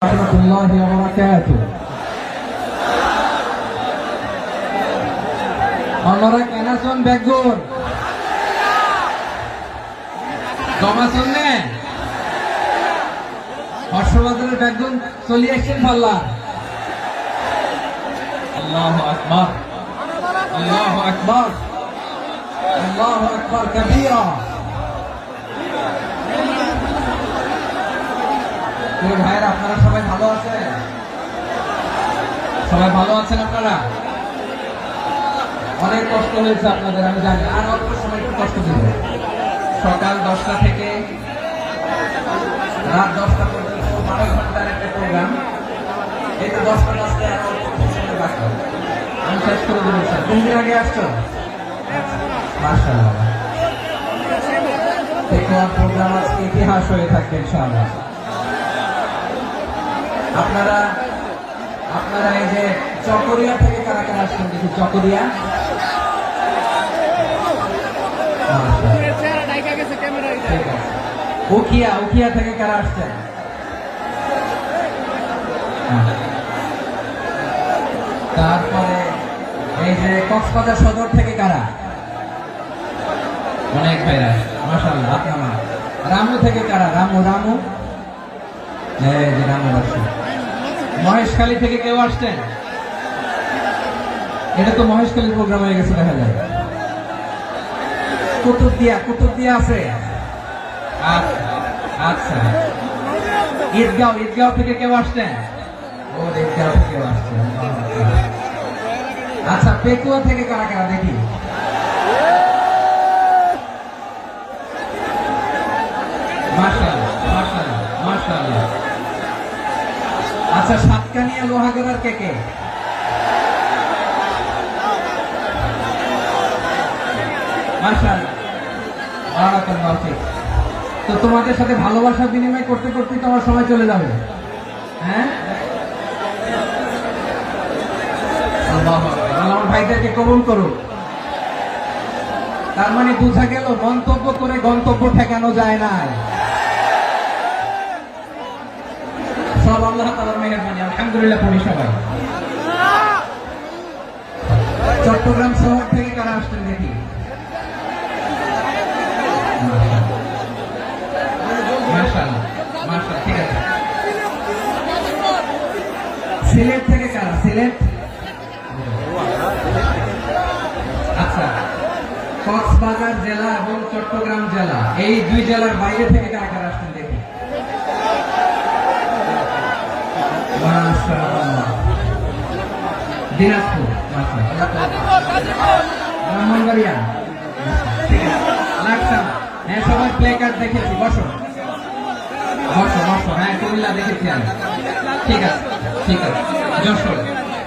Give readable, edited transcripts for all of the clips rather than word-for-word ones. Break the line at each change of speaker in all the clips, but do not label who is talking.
warahmatullahi wabarakatuh. Honorak Enason Begur Gomasonne Hoshobadar Begun Soliation Palla Allahu Akbar Allahu Akbar Allahu Akbar Kabira. ভাইরা আপনারা সবাই ভালো আছেন? সবাই ভালো আছেন? আপনারা অনেক কষ্ট হয়েছে আপনাদের, আমি জানি। আর অল্প সময় একটু কষ্ট দিবে। সকাল 10টা থেকে রাত 10টা পর্যন্ত 12 ঘন্টার একটা প্রোগ্রাম। এই তো 10টা বাজতে আর অল্প সময় বাকি, আমি শেষ করে দেবো। স্যার কোন দিন আগে আসছো? মাশাআল্লাহ, দেখুন প্রোগ্রাম আজকে ইতিহাস হয়ে থাকবে ইনশাআল্লাহ। আপনারা এই যে চকরিয়া থেকে কারা কারা আসছেন দেখি? চকরিয়া, উখিয়া থেকে কারা আসছেন? তারপরে এই যে কক্সবাজার সদর থেকে কারা? অনেক ভাইরা, মাশাআল্লাহ। আপনারা রামু থেকে কারা? রামু এই যে রামু আসছে। মহেশখালী থেকে কেউ আসছেন? এটা তো মহেশখালীর প্রোগ্রাম হয়ে গেছে দেখা যায়। কুতুবদিয়া আছে। আচ্ছা, ঈদগাঁও থেকে কেউ আসছেন? ও ঈদগাঁও থেকে কেউ আসছেন। আচ্ছা, পেকুয়া থেকে কারা কারা দেখি? মাশাআল্লাহ। আচ্ছা, সাতকানিয়া লোহাগড়ার কে? মাশাআল্লাহ, বারাকাল্লাহু ফিক। তো তোমাদের সাথে ভালোবাসা বিনিময় করতে করতে তো আমার সময় চলে যাবে। হ্যাঁ, আল্লাহু আকবার। আল্লাহ ভাইদেরকে কবুল করুন। তার মানে বোঝা গেল মন্তব্য করে গন্তব্য ঠেকানো যায় না। সব আল্লাহ তাআলার মেহেরবানি, আলহামদুলিল্লাহ। পড়ি সবাই। চট্টগ্রাম শহর থেকে কারা আসছেন দেখি? মাশাআল্লাহ, ঠিক আছে। সিলেট থেকে কারা? সিলেট, আচ্ছা। কক্সবাজার জেলা এবং চট্টগ্রাম জেলা, এই দুই জেলার বাইরে থেকে কারা কারা আসছেন দেখি? দিনাজপুর, ব্রাহ্মণবাড়িয়া, লাকসাম। হ্যাঁ, সবাই প্লে কার্ড দেখেছি। বসো। হ্যাঁ, কুমিল্লা দেখেছি আমি। ঠিক আছে। যশোর,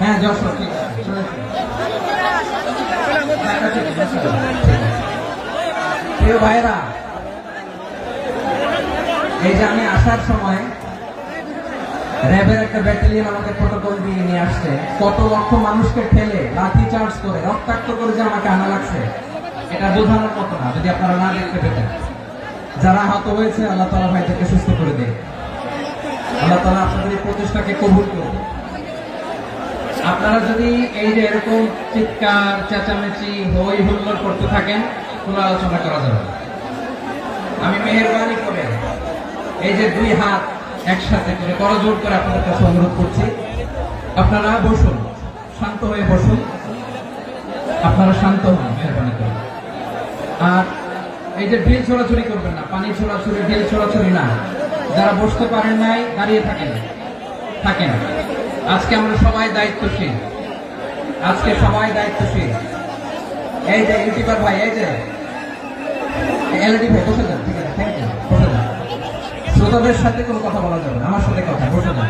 হ্যাঁ যশোর, ঠিক আছে। প্রিয় ভাইরা, এই যে আমি আসার সময় র্যাবের একটা ব্যাটালিয়ন আমাকে প্রটোকল দিয়ে নিয়ে আসছে। কত লক্ষ মানুষকে ঠেলে লাঠি চার্জ করে রক্তাক্ত করে যে আমাকে আনা লাগছে, এটা বোঝানোর মতো না যদি আপনারা না দেখতে পেতেন। যারা আহত হয়েছে, আল্লাহ তাআলা ভাইদেরকে সুস্থ করে দেয়। আল্লাহ তাআলা আপনাদের এই প্রচেষ্টাকে কবুল করুন। আপনারা যদি এই যে এরকম চিৎকার চেঁচামেচি হই হুল্লোড় করতে থাকেন, কোনো আলোচনা করা যাবে না। আমি মেহেরবানি করে এই যে দুই হাত একসাথে করে করজোড় করে আপনাদের কাছে অনুরোধ করছি, আপনারা বসুন, শান্ত হয়ে বসুন। আপনারা শান্ত হন মেহেরবানি করে। আর এই যে ঢিল ছোড়াছুড়ি করবেন না, পানি ছোড়াছুড়ি, ঢিল ছোড়াছুড়ি না। যারা বসতে পারেন নাই, দাঁড়িয়ে থাকেন। আজকে আমরা সবাই দায়িত্বশীল। এই যে ইউটিউবার ভাই, এই যে এলইডি ভাই, বসে যান। ঠিক আছে, থ্যাংক ইউ। বসে যান। শ্রোতাদের সাথে কোনো কথা বলা যাবে না, আমার সাথে কথা। বসে যান।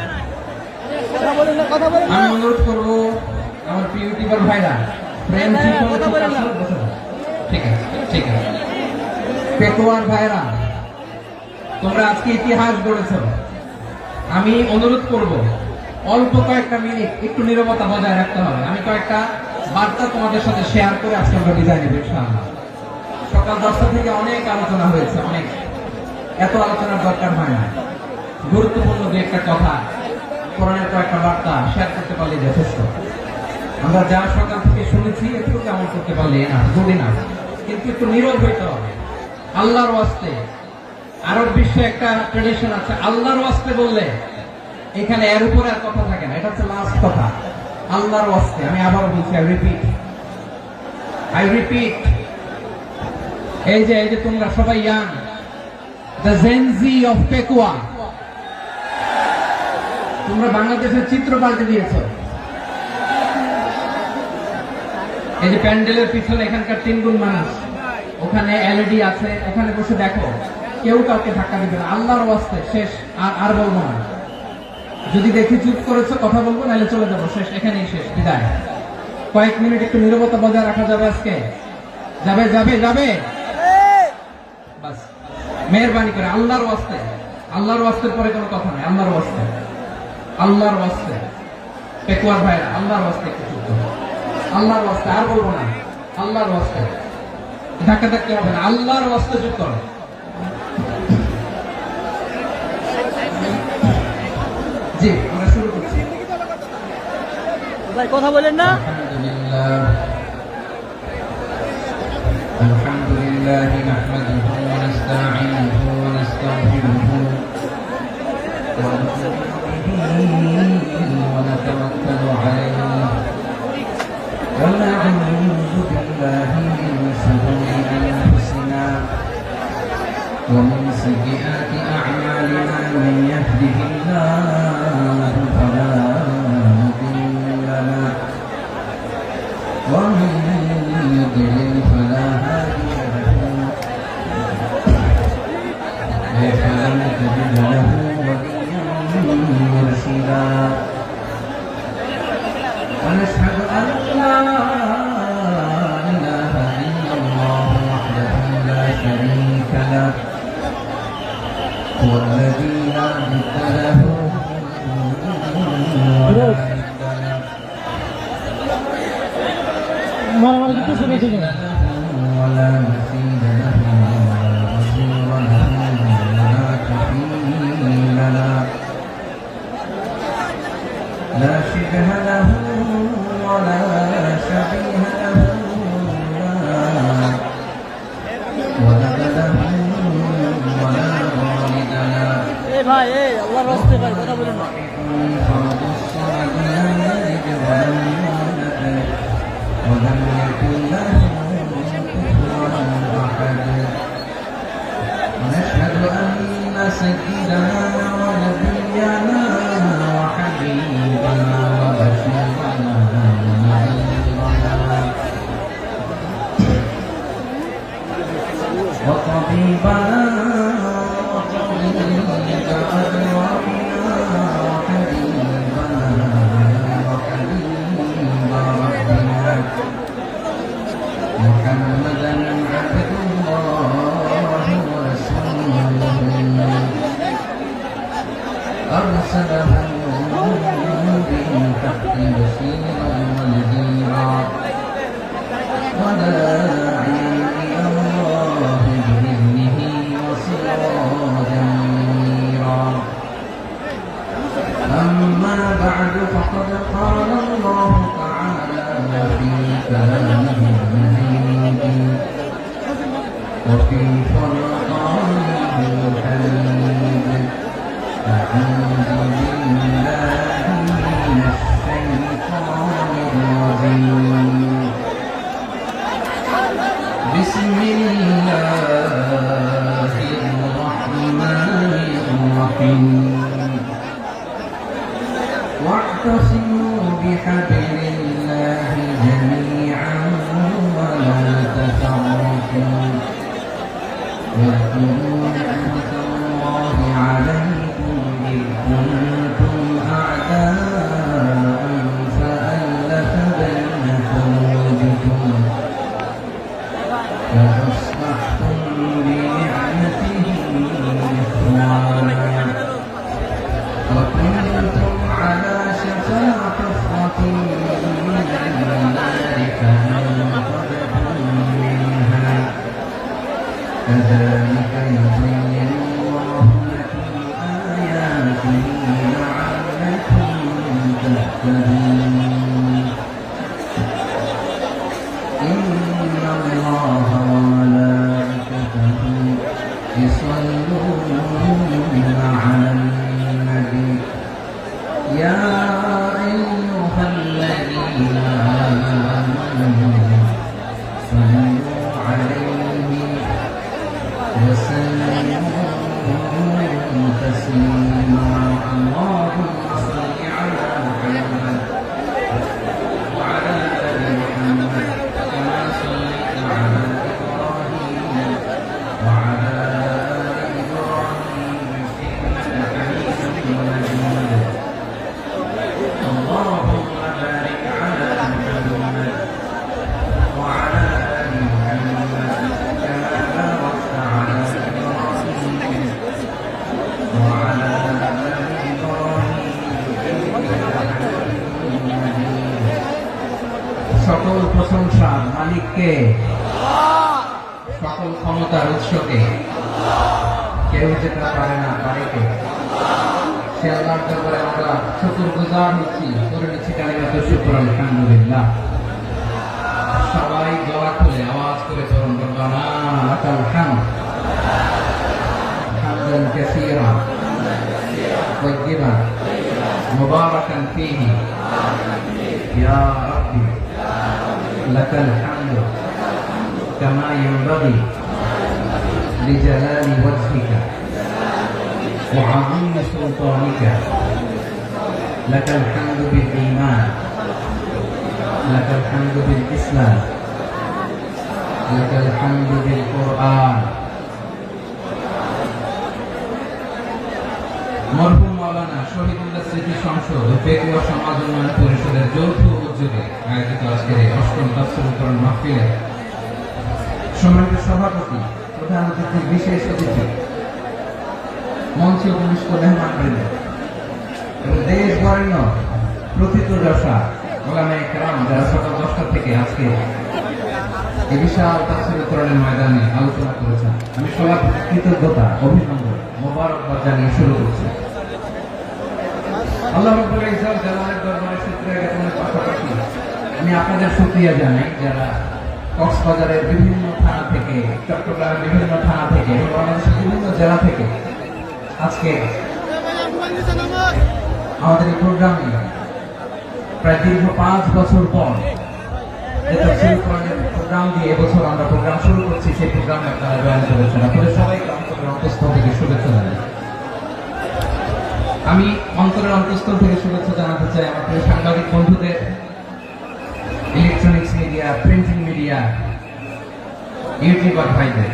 আমি অনুরোধ করবো আমার প্রিয় ইউটিউবার ভাইরা, বসে যান। ঠিক আছে। পেকুয়ার ভাইরা, তোমরা আজকে ইতিহাস গড়েছ। আমি অনুরোধ করব অল্প কয়েকটা মিনিট একটু নীরবতা বজায় রাখতে হবে। আমি কয়েকটা বার্তা তোমাদের সাথে শেয়ার করে আজকে আমরা বিদায় নেব ইনশাআল্লাহ। সকাল 10টা থেকে অনেক আলোচনা হয়েছে, এত আলোচনার দরকার হয় না। গুরুত্বপূর্ণ দু একটা কথা কোরআনের কয়েকটা বার্তা শেয়ার করতে পারলে যথেষ্ট। আমরা যা সকাল থেকে শুনেছি একটু কেমন করতে পারলে না যদি না, কিন্তু একটু নীরব হইতে হবে আল্লাহর ওয়াস্তে। আরব বিশ্বে একটা ট্রেডিশন আছে, আল্লাহর ওয়াস্তে বললে এখানে এর উপরে আর কথা থাকে না, এটা হচ্ছে লাস্ট কথা। আল্লাহর ওয়াস্তে, আমি আবার বলছি, আই রিপিট, এই যে তোমরা সবাই young, the Gen Z of Pekua, তোমরা বাংলাদেশের চিত্র পাল্টে দিয়েছো। এই যে প্যান্ডেলের পিছনে এখানকার 3 গুণ মানুষ, ওখানে এলইডি আছে, ওখানে বসে দেখো, কেউ কাউকে ধাক্কা দিবে না। আল্লাহর ওয়াস্তে শেষ, আর বলবো না। যদি দেখি চুপ করেছো কথা বলবো, নাহলে চলে যাবো, শেষ, এখানেই শেষ, বিদায়। কয়েক মিনিট একটু নীরবতা বজায় রাখা যাবে আজকে? যাবে যাবে যাবে, বাস মেহেরবানি করে আল্লাহর ওয়াস্তে। আল্লাহর ওয়াস্তের পরে কোনো কথা নেই, আল্লাহর ওয়াস্তে, আল্লাহর ওয়াস্তে। পেকুয়ার ভাইরা, আল্লাহর ওয়াস্তে একটু চুপ করো, আল্লাহর ওয়াস্তে, আর বলবো না, আল্লাহর ওয়াস্তে। ধাক্কা ধাক্কি হবে না, আল্লাহর ওয়াস্তে চুপ করো। জি, আমরা শুরু করছি।
ভাই কথা বলেন না।
আলহামদুলিল্লাহ নাহমাদুহু ওয়া নাস্তাঈনুহু ওয়া নাস্তাগফিরুহু ওয়া নু'মিনু বিহি ওয়া নাতাওয়াক্কালু আলাইহি ওয়া না'উযু বিল্লাহি মিন শুরুরি আনফুসিনা ওয়া মিন সাইয়্যাতি আ'মালিনা মান ইয়াহদিহিল্লাহু ফালা মুদিল্লা লাহু ওয়া মান يضلل فلا هادي له فلن تجد له وليا مرشدا ونشهد أن لا إله إلا الله وحده لا شريك له هو الذي لا ند له ولا ند له ولا مثيل له ولا وزير له ولا كفيل له لا شبه له ولا شبيه له ولد له ولا والد له
ভাই আল্লাহর রাস্তায় ভাই কথা বলেন না।
فرد الصمد لم يلد ولم يولد ولم يكن له كفوا احد ونشهد ان سيدنا ونبينا وحبيبنا وبشيرنا ونذيرنا وطبيبنا وطبيب أرواحنا وحبيبنا وحبيب ربنا محمدا عبد الله ورسوله أرسله بالحق بشيرا ونذيرا وداعيا إلى الله بإذنه وسراجا منيرا أما بعد فقد قال الله تعالى في كلامه المجيد وفي فرقانه الحميد أعوذ بالله من الشيطان الرجيم بسم الله الرحمن الرحيم واعتصموا بحبل الله جميعا ولا تفرقوا সকল প্রশংসার মালিককে, সকল ক্ষমতার উৎসকে, কেউ যেটা পারে না, পারে কে? সে আল্লাহর দরবারে আমরা শুকরগুজার হচ্ছি, করে নিচ্ছি কালিমাতুশ শুকর, আলহামদুলিল্লাহ। সবাই গলা খুলে আওয়াজ করে চরণ রব্বানা লাকাল হামদ হামদান কাসীরা তাইয়্যিবান মুবারাকান ফীহি ইয়া রাব্বি লাকাল হামদু কামা ইয়ানবাগি লিজালালি ওয়াজহিকা ওয়া আযীমি সুলতানিকা লাকাল হামদু বিল ঈমান لك الحمد بالإسلام لك الحمد بالقرآن মরহুম মাওলানা শহীদুল্লাহ স্মৃতি সংসদ ও পেকুয়া সমাজ উন্নয়ন পরিষদের যৌথ উদ্যোগে আয়োজিত আজকের এই অষ্টম তাফসীরুল কোরআন মাহফিলে সম্মানিত সভাপতি, প্রধান অতিথি, বিশেষ অতিথি, মঞ্চে উপবিষ্ট মেহমানবৃন্দ এবং দেশ বরেণ্য প্রথিতযশা ওলামায়ে কেরাম যারা সকাল 10টা থেকে আজকে এই বিশাল তাফসীরুল কোরআনের ময়দানে আলোচনা করেছেন, আমি সবার কৃতজ্ঞতা, অভিনন্দন, মোবারকবাদ জানিয়ে শুরু করছি। আল্লাহ রাব্বুল ইজ্জত জালালের দরবারে শুকরিয়া জ্ঞাপনের পাশাপাশি আমি আপনাদের শুকরিয়া জানাই যারা কক্সবাজারের বিভিন্ন থানা থেকে, চট্টগ্রামের বিভিন্ন থানা থেকে এবং বাংলাদেশের বিভিন্ন জেলা থেকে আজকে আমাদের এই প্রোগ্রামে প্রায় দীর্ঘ 5 বছর পর যে তাফসীরুল কোরআনের প্রোগ্রাম দিয়ে এবছর আমরা প্রোগ্রাম শুরু করছি, সেই প্রোগ্রামে আপনারা জয়েন করেছেন। আপনাদের সবাইকে অন্তরের অন্তঃস্থল থেকে শুভেচ্ছা জানাই। আমি অন্তরের অন্তঃস্থল থেকে শুভেচ্ছা জানাতে চাই আমার প্রিয় সাংবাদিক বন্ধুদের, electronics media, printing media, YouTuber ভাইদের।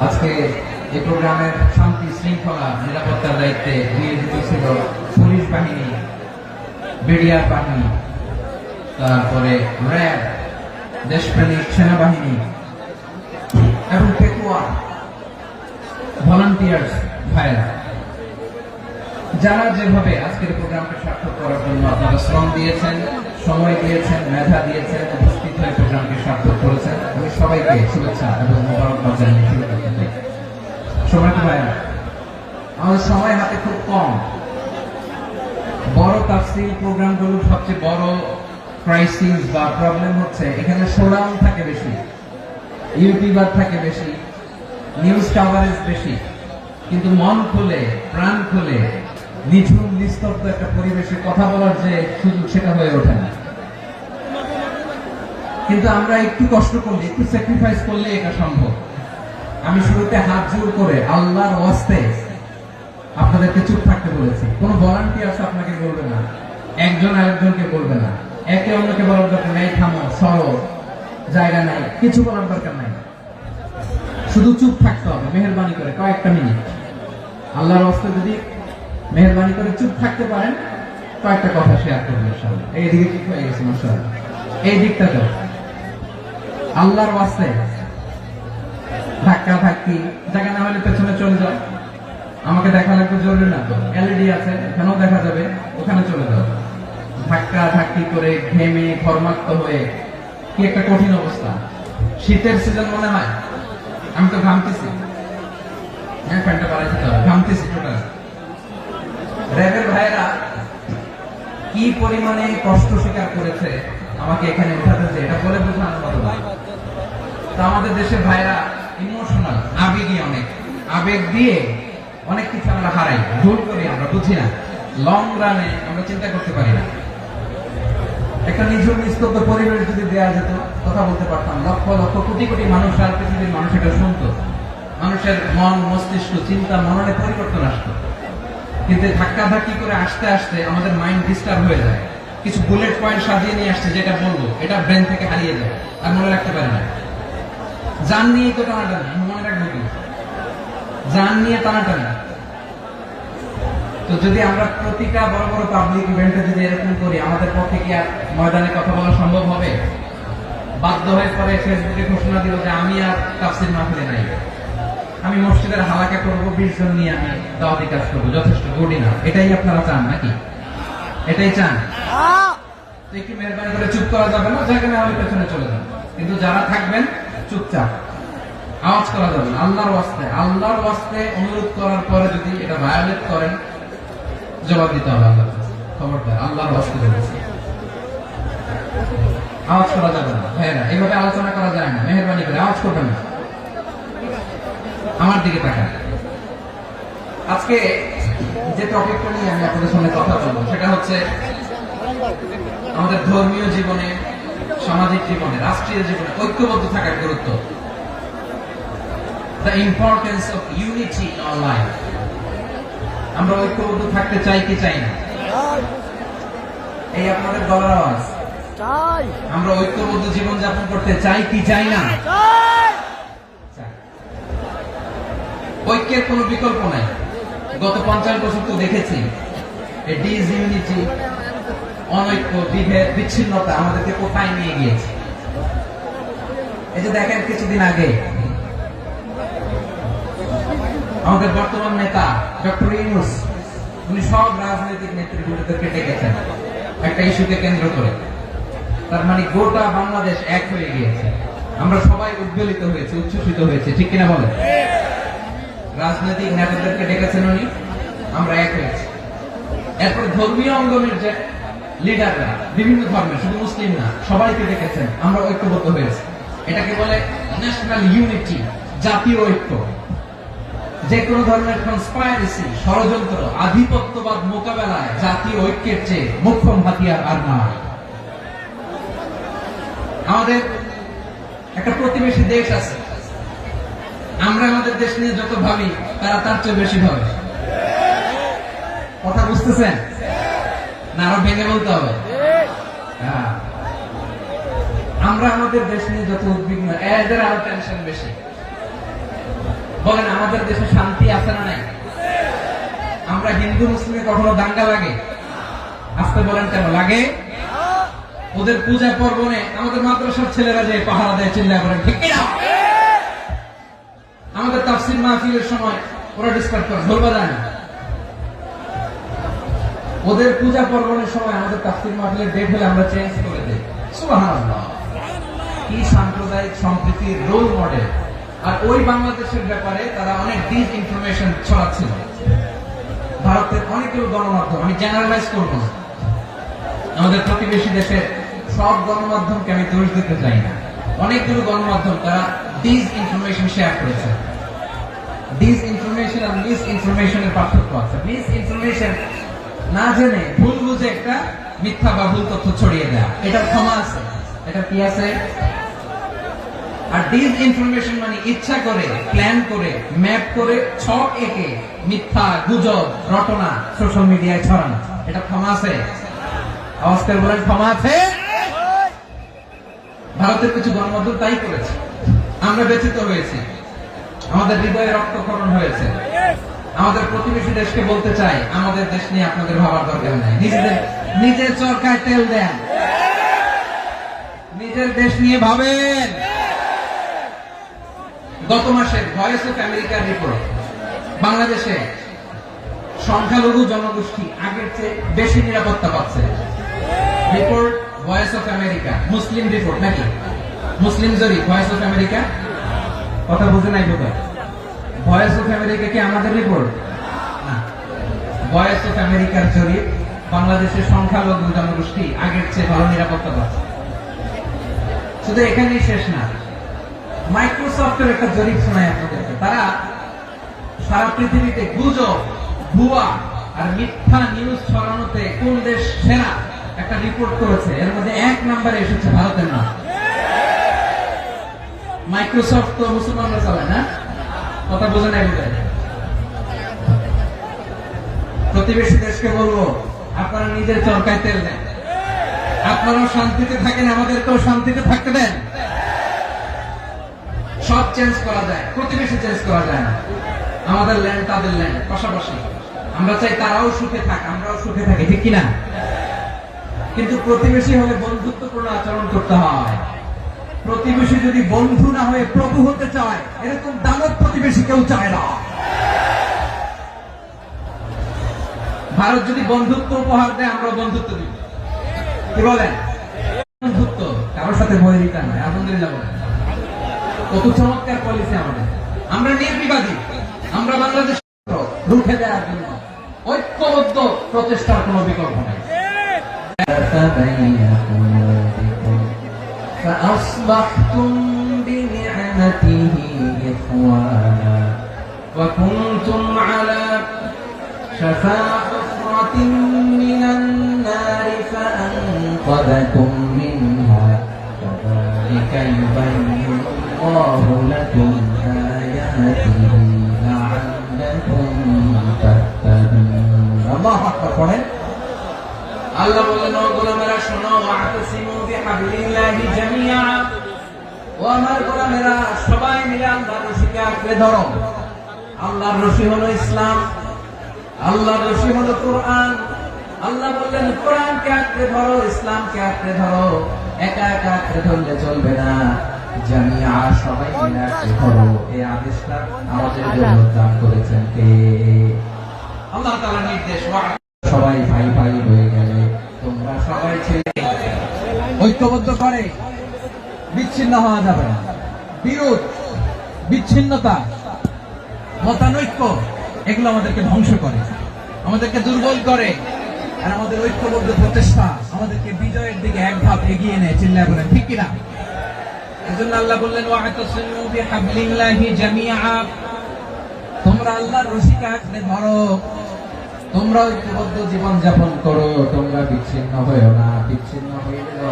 আজকে এই প্রোগ্রামের শান্তি শৃঙ্খলা নিরাপত্তার দায়িত্বে নিয়োজিত ছিল পুলিশ বাহিনী, বিডিআর বাহিনী, তারপরে র্যাব, দেশপ্রেমিক সেনাবাহিনী এবং পেকুয়া ভলান্টিয়ার্স ভাইরা, যারা যেভাবে আজকের প্রোগ্রামকে সার্থক করার জন্য আপনারা শ্রম দিয়েছেন, সময় দিয়েছেন, মেধা দিয়েছেন, উপস্থিত হয়ে প্রোগ্রামকে সার্থক করেছেন, আমি সবাইকে শুভেচ্ছা এবং মোবারকবাদ জানিয়ে শুরু করতে চাই। সময়টা ভাইরা, আমাদের সময় হাতে খুব কম। বড় তাফসীর প্রোগ্রামগুলোর সবচেয়ে বড় ক্রাইসিস বা প্রবলেম হচ্ছে এখানে শোডাউন থাকে বেশি, ইউটিউবার থাকে বেশি, নিউজ কাভারেজ বেশি, কিন্তু মন খুলে, প্রাণ খুলে, নিঝুম নিস্তব্ধ একটা পরিবেশে কথা বলার যে সুযোগ, সেটা হয়ে ওঠে না। কিন্তু আমরা একটু কষ্ট করলে, একটু স্যাক্রিফাইস করলে এটা সম্ভব। আমি শুরুতে হাত জোর করে আল্লাহর ওয়াস্তে আপনাদেরকে চুপ থাকতে বলেছি। কোন ভলান্টিয়ার্স আপনাকে বলবে না, একজন আরেকজনকে বলবে না, একে অন্যকে বলার দরকার নাই, থামো, সরো, জায়গা নাই, কিছু বলার দরকার নাই, শুধু চুপ থাকতে হবে মেহেরবানি করে কয়েকটা মিনিট। আল্লাহর ওয়াস্তে যদি মেহেরবানি করে চুপ থাকতে পারেন, কয়েকটা কথা শেয়ার করবেন ইনশাআল্লাহ। এইদিকে ঠিক হয়ে গেছে মাশাআল্লাহ, এই দিকটা তো আল্লাহর ওয়াস্তে ধাক্কা ধাক্কি জায়গা না হলে পেছনে চলে যাও, আমাকে দেখা লাগবে জরুরি না তো, এলইডি আছে এখানেও দেখা যাবে, ওখানে চলে যাও। ধাক্কা ধাক্কি করে ঘেমে ঘর্মাক্ত হয়ে কি একটা কঠিন অবস্থা। শীতের সিজন মনে হয়, আমি তো ঘামতেছি, হ্যাঁ প্যান্টটা বাড়াই দিতে হবে, ঘামতেছি টোটাল। র্যাবের ভাইরা কি পরিমাণে কষ্ট স্বীকার করেছে আমাকে এখানে উঠাতে, যে এটা বলে বোঝানোর মতো না। তো আমাদের দেশের ভাইরা ইমোশনাল, আবেগী, অনেক আবেগ দিয়ে অনেক কিছু আমরা হারাই, ভুল করি, আমরা বুঝি না, লং রানে আমরা চিন্তা করতে পারি না। একটা নিঝুম নিস্তব্ধ পরিবেশ যদি দেওয়া যেত, কথা বলতে পারতাম, লক্ষ লক্ষ কোটি কোটি মানুষ, আর পৃথিবীর মানুষ এটা শুনতো, মানুষের মন, মস্তিষ্ক, চিন্তা, মননে পরিবর্তন আসতো। কিন্তু ধাক্কা ধাক্কি করে আসতে আসতে আমাদের মাইন্ড ডিস্টার্ব হয়ে যায়। কিছু বুলেট পয়েন্ট সাজিয়ে নিয়ে আসছে, যেটা বলবো এটা ব্রেন থেকে হারিয়ে যায়, আর মনে রাখতে পারি না। জান নিয়ে তো টানাটানি, মনে রাখবো কি, জান নিয়ে টানাটানি। তো যদি আমরা প্রতিটা বড় বড় পাবলিক ইভেন্টে যদি এরকম করি, আমাদের পক্ষে কি আর ময়দানে কথা বলা সম্ভব হবে? বাধ্য হয়ে পরে ফেসবুকে ঘোষণা দিল যে আমি আর তাফসীর মাহফিলে নাই, আমি মসজিদের হালাকা করবো, 20 জন নিয়ে আমি দাওয়াতি কাজ করবো, যথেষ্ট গুড ইনাফ। এটাই আপনারা চান নাকি? এটাই চান? একটু মেহরবানি করে চুপ করা যাবে না, যেখানে আমি পেছনে চলে যাবো, কিন্তু যারা থাকবেন চুপচাপ, আওয়াজ করা যাবে না। আল্লাহর ওয়াস্তে অনুরোধ করার পরে যদি এটা ভায়োলেট করেন জবাব দিতে হবে আল্লাহর কাছে। খবরদার, আল্লাহর ওয়াস্তে বলেছি, আওয়াজ করা যাবে না। ভাইয়েরা, এইভাবে আলোচনা করা যায় না, মেহরবানি করে আওয়াজ করবেন না। আমার দিকে তাকান। আজকে যে টপিকটা নিয়ে আমি আপনাদের সামনে কথা বলবো সেটা হচ্ছে আমাদের ধর্মীয় জীবনে, সামাজিক জীবনে, রাষ্ট্রীয় জীবনে ঐক্যবদ্ধ থাকার গুরুত্ব। The importance of unity in our life. আমরা ঐক্যবদ্ধ থাকতে চাই কি চাই না? এই আপনাদের গলার আওয়াজ।
চাই।
আমরা ঐক্যবদ্ধ জীবন যাপন করতে চাই কি চাই না?
চাই।
চাই। ঐক্যের কোনো বিকল্প নাই। গত 50 বছর তো দেখেছি এই ডিসইউনিটি, অনৈক্য, বিভেদ, বিচ্ছিন্নতা আমাদেরকে কোথায় নিয়ে গিয়েছে। এই যে দেখেন কিছুদিন আগে আমাদের বর্তমান নেতা ডক্টর ইউনূস, উনি সব রাজনৈতিক নেতৃবৃন্দদেরকে ডেকেছেন একটা ইস্যুকে কেন্দ্র করে। তার মানে গোটা বাংলাদেশ এক হয়ে গিয়েছে। আমরা সবাই উদ্বেলিত হয়েছে, উচ্ছ্বসিত হয়েছে, ঠিক কিনা বলেন? রাজনৈতিক নেতাদেরকে ডেকেছেন উনি, আমরা এক হয়েছি। এরপর ধর্মীয় অঙ্গনের যে লিডাররা, বিভিন্ন ধর্মের, শুধু মুসলিম না, সবাইকে ডেকেছেন, আমরা ঐক্যবদ্ধ হয়েছি। এটাকে বলে ন্যাশনাল ইউনিটি, জাতীয় ঐক্য। যে কোনো ধরনের কনস্পাইরেসি, ষড়যন্ত্র, আধিপত্যবাদ মোকাবেলায় জাতীয় ঐক্যের চেয়ে মোক্ষম হাতিয়ার আর নয়। আমাদের একটা প্রতিবেশী দেশ আছে, আমরা আমাদের দেশ নিয়ে যত ভাবি তারা তার চেয়ে বেশি ভাবে। কথা বুঝতেছেন না? আরো ভেঙে বলতে হবে। হ্যাঁ, আমরা আমাদের দেশ নিয়ে যত উদ্বিগ্ন, এদের আরো টেনশন বেশি। বলেন, আমাদের দেশে শান্তি আছে না নাই? আমরা হিন্দু মুসলিমে কখনো দাঙ্গা লাগে? আসতে বলেন কেন লাগে? ওদের পূজা পর্বণে আমাদের মাদ্রাসার ছেলেরা যে পাহারা দেয়, চিল্লা করে, ঠিক কিনা? আমাদের তাফসীর মাহফিলের সময় ওরা ডিস্টার্ব করে, বলবা যায় না। ওদের পূজা পর্বণের সময় আমাদের তাফসীর মাহফিলের ডেট হলে আমরা চেঞ্জ করে দিই। সুবহানাল্লাহ, কি সাম্প্রদায়িক সম্প্রীতির রোল মডেল। আর ওই বাংলাদেশের ব্যাপারে তারা অনেক ডিস ইনফরমেশন ছড়াচ্ছিল। ভারতের অনেকগুলো গণমাধ্যম, আমি জেনারেলাইজ করব না, আমাদের প্রতিবেশী দেশের সব গণমাধ্যমকে আমি দোষ দিতে চাই না, অনেকগুলো গণমাধ্যম তারা ডিস ইনফরমেশন শেয়ার করেছে। ডিস ইনফরমেশন আর মিস ইনফরমেশনের পার্থক্য আছে। মিস ইনফরমেশন না জেনে ভুল বুঝে একটা মিথ্যা বা ভুল তথ্য ছড়িয়ে দেয়া, এটা ক্ষমা আছে, এটা কি আছে। আর ডিস ইনফরমেশন মানে ইচ্ছা করে, প্ল্যান করে, ম্যাপ করে, ছক এঁকে মিথ্যা, গুজব, রটনা সোশ্যাল মিডিয়ায় ছড়ানো, এটা ক্ষমা আছে? আওয়াজ করে বলেন, ক্ষমা আছে? ভারতের কিছু গণমাধ্যম তাই করেছে, আমরা ব্যথিত হয়েছি, আমাদের হৃদয়ে রক্তক্ষরণ হয়েছে। আমাদের প্রতিবেশী দেশকে বলতে চাই, আমাদের দেশ নিয়ে আপনাদের ভাবার দরকার নাই, নিজের চরকায় তেল দেন, নিজের দেশ নিয়ে ভাবেন। গত মাসে ভয়েস অফ আমেরিকার রিপোর্ট, বাংলাদেশে সংখ্যালঘু জনগোষ্ঠী আগের চেয়ে বেশি নিরাপত্তা পাচ্ছে। Report voice of America, Muslim report নাকি? মুসলিম জরিপ, ভয়েস অফ আমেরিকা। কথা বুঝে নাই বোধ হয়। ভয়েস অফ আমেরিকা কি আমাদের রিপোর্ট না? ভয়েস অফ আমেরিকার জরিপ, বাংলাদেশের সংখ্যালঘু জনগোষ্ঠী আগের চেয়ে ভালো নিরাপত্তা পাচ্ছে। শুধু এখানেই শেষ না, মাইক্রোসফটের একটা জরিপ শোনায় আপনাদেরকে। তারা সারা পৃথিবীতে গুজব, ভুয়া আর মিথ্যা নিউজ ছড়ানোতে কোন দেশ সেরা একটা রিপোর্ট করেছে। এর মধ্যে 1 নম্বরে এসেছে ভারতের নাম। মাইক্রোসফট তো মুসলমানরা চালায় না? কথা বোঝে নাই বোধ হয়। প্রতিবেশী দেশকে বলবো, আপনারা নিজের চরকায় তেল দেন, আপনারাও শান্তিতে থাকেন, আমাদেরকেও শান্তিতে থাকতে দেন। সব চেঞ্জ করা যায়, প্রতিবেশী চেঞ্জ করা যায় না। আমাদের ল্যান্ড তাদের ল্যান্ড, পাশাপাশি। আমরা চাই তারাও সুখে থাক, আমরাও সুখে থাকি, ঠিক কিনা? কিন্তু প্রতিবেশী হলে বন্ধুত্বপূর্ণ আচরণ করতে হয়। প্রতিবেশী যদি বন্ধু না হয়ে প্রভু হতে চায়, এরকম দানব প্রতিবেশী কেউ চায় না। ভারত যদি বন্ধুত্ব উপহার দেয়, আমরা বন্ধুত্ব দিব। কি বলেন? বন্ধুত্ব, কারোর সাথে বৈরিতা নাই। আলহামদুলিল্লাহ বলেন। কত চমৎকার পলিসি আমাদের। আমরা নির্বিবাদী, আমরা বাংলাদেশ রুখে দেওয়ার জন্য ঐক্যবদ্ধ প্রচেষ্টার কোনো বিকল্প নাই। فأصبحتم بنعمته إخوانا وكنتم على شفا حفرة من النار فأنقذكم منها كذلك يبين الله لكم آياته لعلكم تهتدون الله أكبر পড়েন আল্লাহ বলেন ও গোলামেরা শোনো ওয়াতাসিমু বিহাবলিল্লাহি জামিআ ও আমার গোলামেরা সবাই মিলে আল্লাহর রশিকে আঁকড়ে ধরো আল্লাহর রশি হলো ইসলাম আল্লাহর রশি হলো কোরআন আল্লাহ বললেন কোরআনকে আঁকড়ে ধরো ইসলামকে আঁকড়ে ধরো একা একা আঁকড়ে ধরলে চলবে না জামিআ সবাই মিলে আঁকড়ে ধরো এই আদেশটা আমাদের জন্য দান করেছেন কে আল্লাহ তাআলার নির্দেশ সবাই ভাই ভাই হয়ে গেলে তোমরা সবাই ছেলে ঐক্যবদ্ধ করে বিচ্ছিন্ন হওয়া যাবে না বিরোধ বিচ্ছিন্নতা মতানৈক্য এগুলো আমাদেরকে ধ্বংস করে আমাদেরকে দুর্বল করে আর আমাদের ঐক্যবদ্ধ প্রচেষ্টা আমাদেরকে বিজয়ের দিকে এক ধাপ এগিয়ে নেয় চিল্লায় বলেন ঠিক কিনা এজন্য আল্লাহ বললেন ওয়াতাসিমু বিহাবলিল্লাহি জামিআ তোমরা আল্লাহর রশিকে আঁকড়ে ধরো তোমরা ঐক্যবদ্ধ জীবন যাপন করো তোমরা বিচ্ছিন্ন হয়েও না বিচ্ছিন্ন হইলেও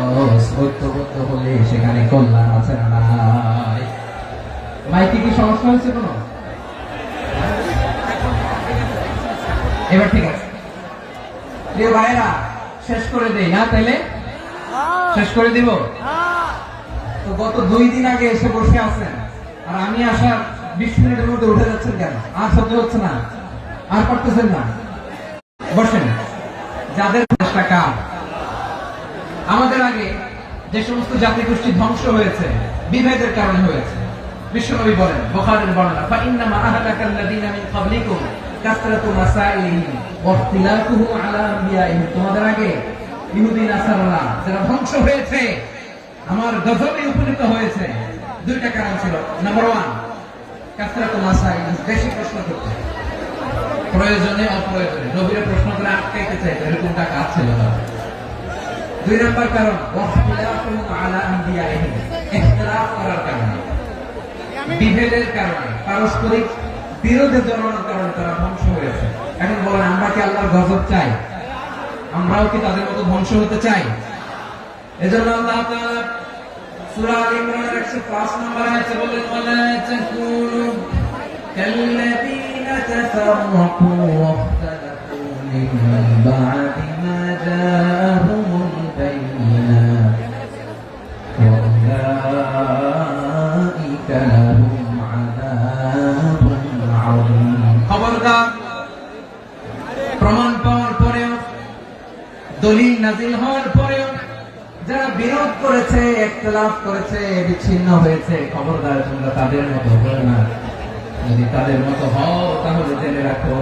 ঐক্যবদ্ধ হলে সেখানে কল্যাণ আছে না নাই মাইকে কি সমস্যা হয়েছে কোনো এবার ঠিক আছে প্রিয় ভাইরা শেষ করে দেই না তাইলে শেষ করে দিব তো গত 2 দিন আগে এসে বসে আছেন আর আমি আসার 20 মিনিটের মধ্যে উঠে যাচ্ছেন কেন আর সহ্য হচ্ছে না আর পারতেছেন না বসেন যাদের টাকা আমাদের আগে যে সমস্ত জাতি গোষ্ঠী ধ্বংস হয়েছে বিভেদের কারণে হয়েছে বিশ্বনবী বলেন বুখারীর বর্ণনা ফাইন্নামা আহলাকাল্লাযীনা মিন ক্বাবলিকুম কাসরাতু মাসাইলিহিম ওয়া ইখতিলাফুহুম আলা আনবিয়াইহিম তোমাদের আগে ইহুদি নাসারারা যারা ধ্বংস হয়েছে আমার গজবে উপনীত হয়েছে দুইটা কারণ ছিল নাম্বার 1 কাসরাতু মাসাইলিহিম বেশি প্রশ্ন করতে প্রয়োজনে অপ্রয়োজনে নবীর প্রশ্ন করে আটকাইতে চাইতো এরকমটা কাজ ছিল না 2 নম্বর কারণ ওয়াখতিলাফুহুম আলা আনবিয়াইহিম ইখতিলাফ করার কারণে বিভেদের কারণে পারস্পরিক বিরোধে জড়ানোর কারণে তারা ধ্বংস হয়েছে এখন বলেন আমরা কি আল্লাহর গজব চাই আমরাও কি তাদের মতো ধ্বংস হতে চাই এজন্য আল্লাহ তাআলা সূরা আল ইমরানের 105 নম্বর আয়াতে বলেন ওয়ালা তাকুনু কাল্লাযীনা তাফাররাকু ওয়াখতালাফু মিন বা'দি মা জাআহুমুল বায়িনাত ওয়া উলাইকা লাহুম আযাবুন আযীম খবরদার প্রমাণ পাওয়ার পরেও দলিল নাজিল হওয়ার পরেও যারা বিরোধ করেছে ইখতিলাফ করেছে বিচ্ছিন্ন হয়েছে খবরদার তোমরা তাদের মতো হও না যদি তাদের মতো হও তাহলে জেনে রাখো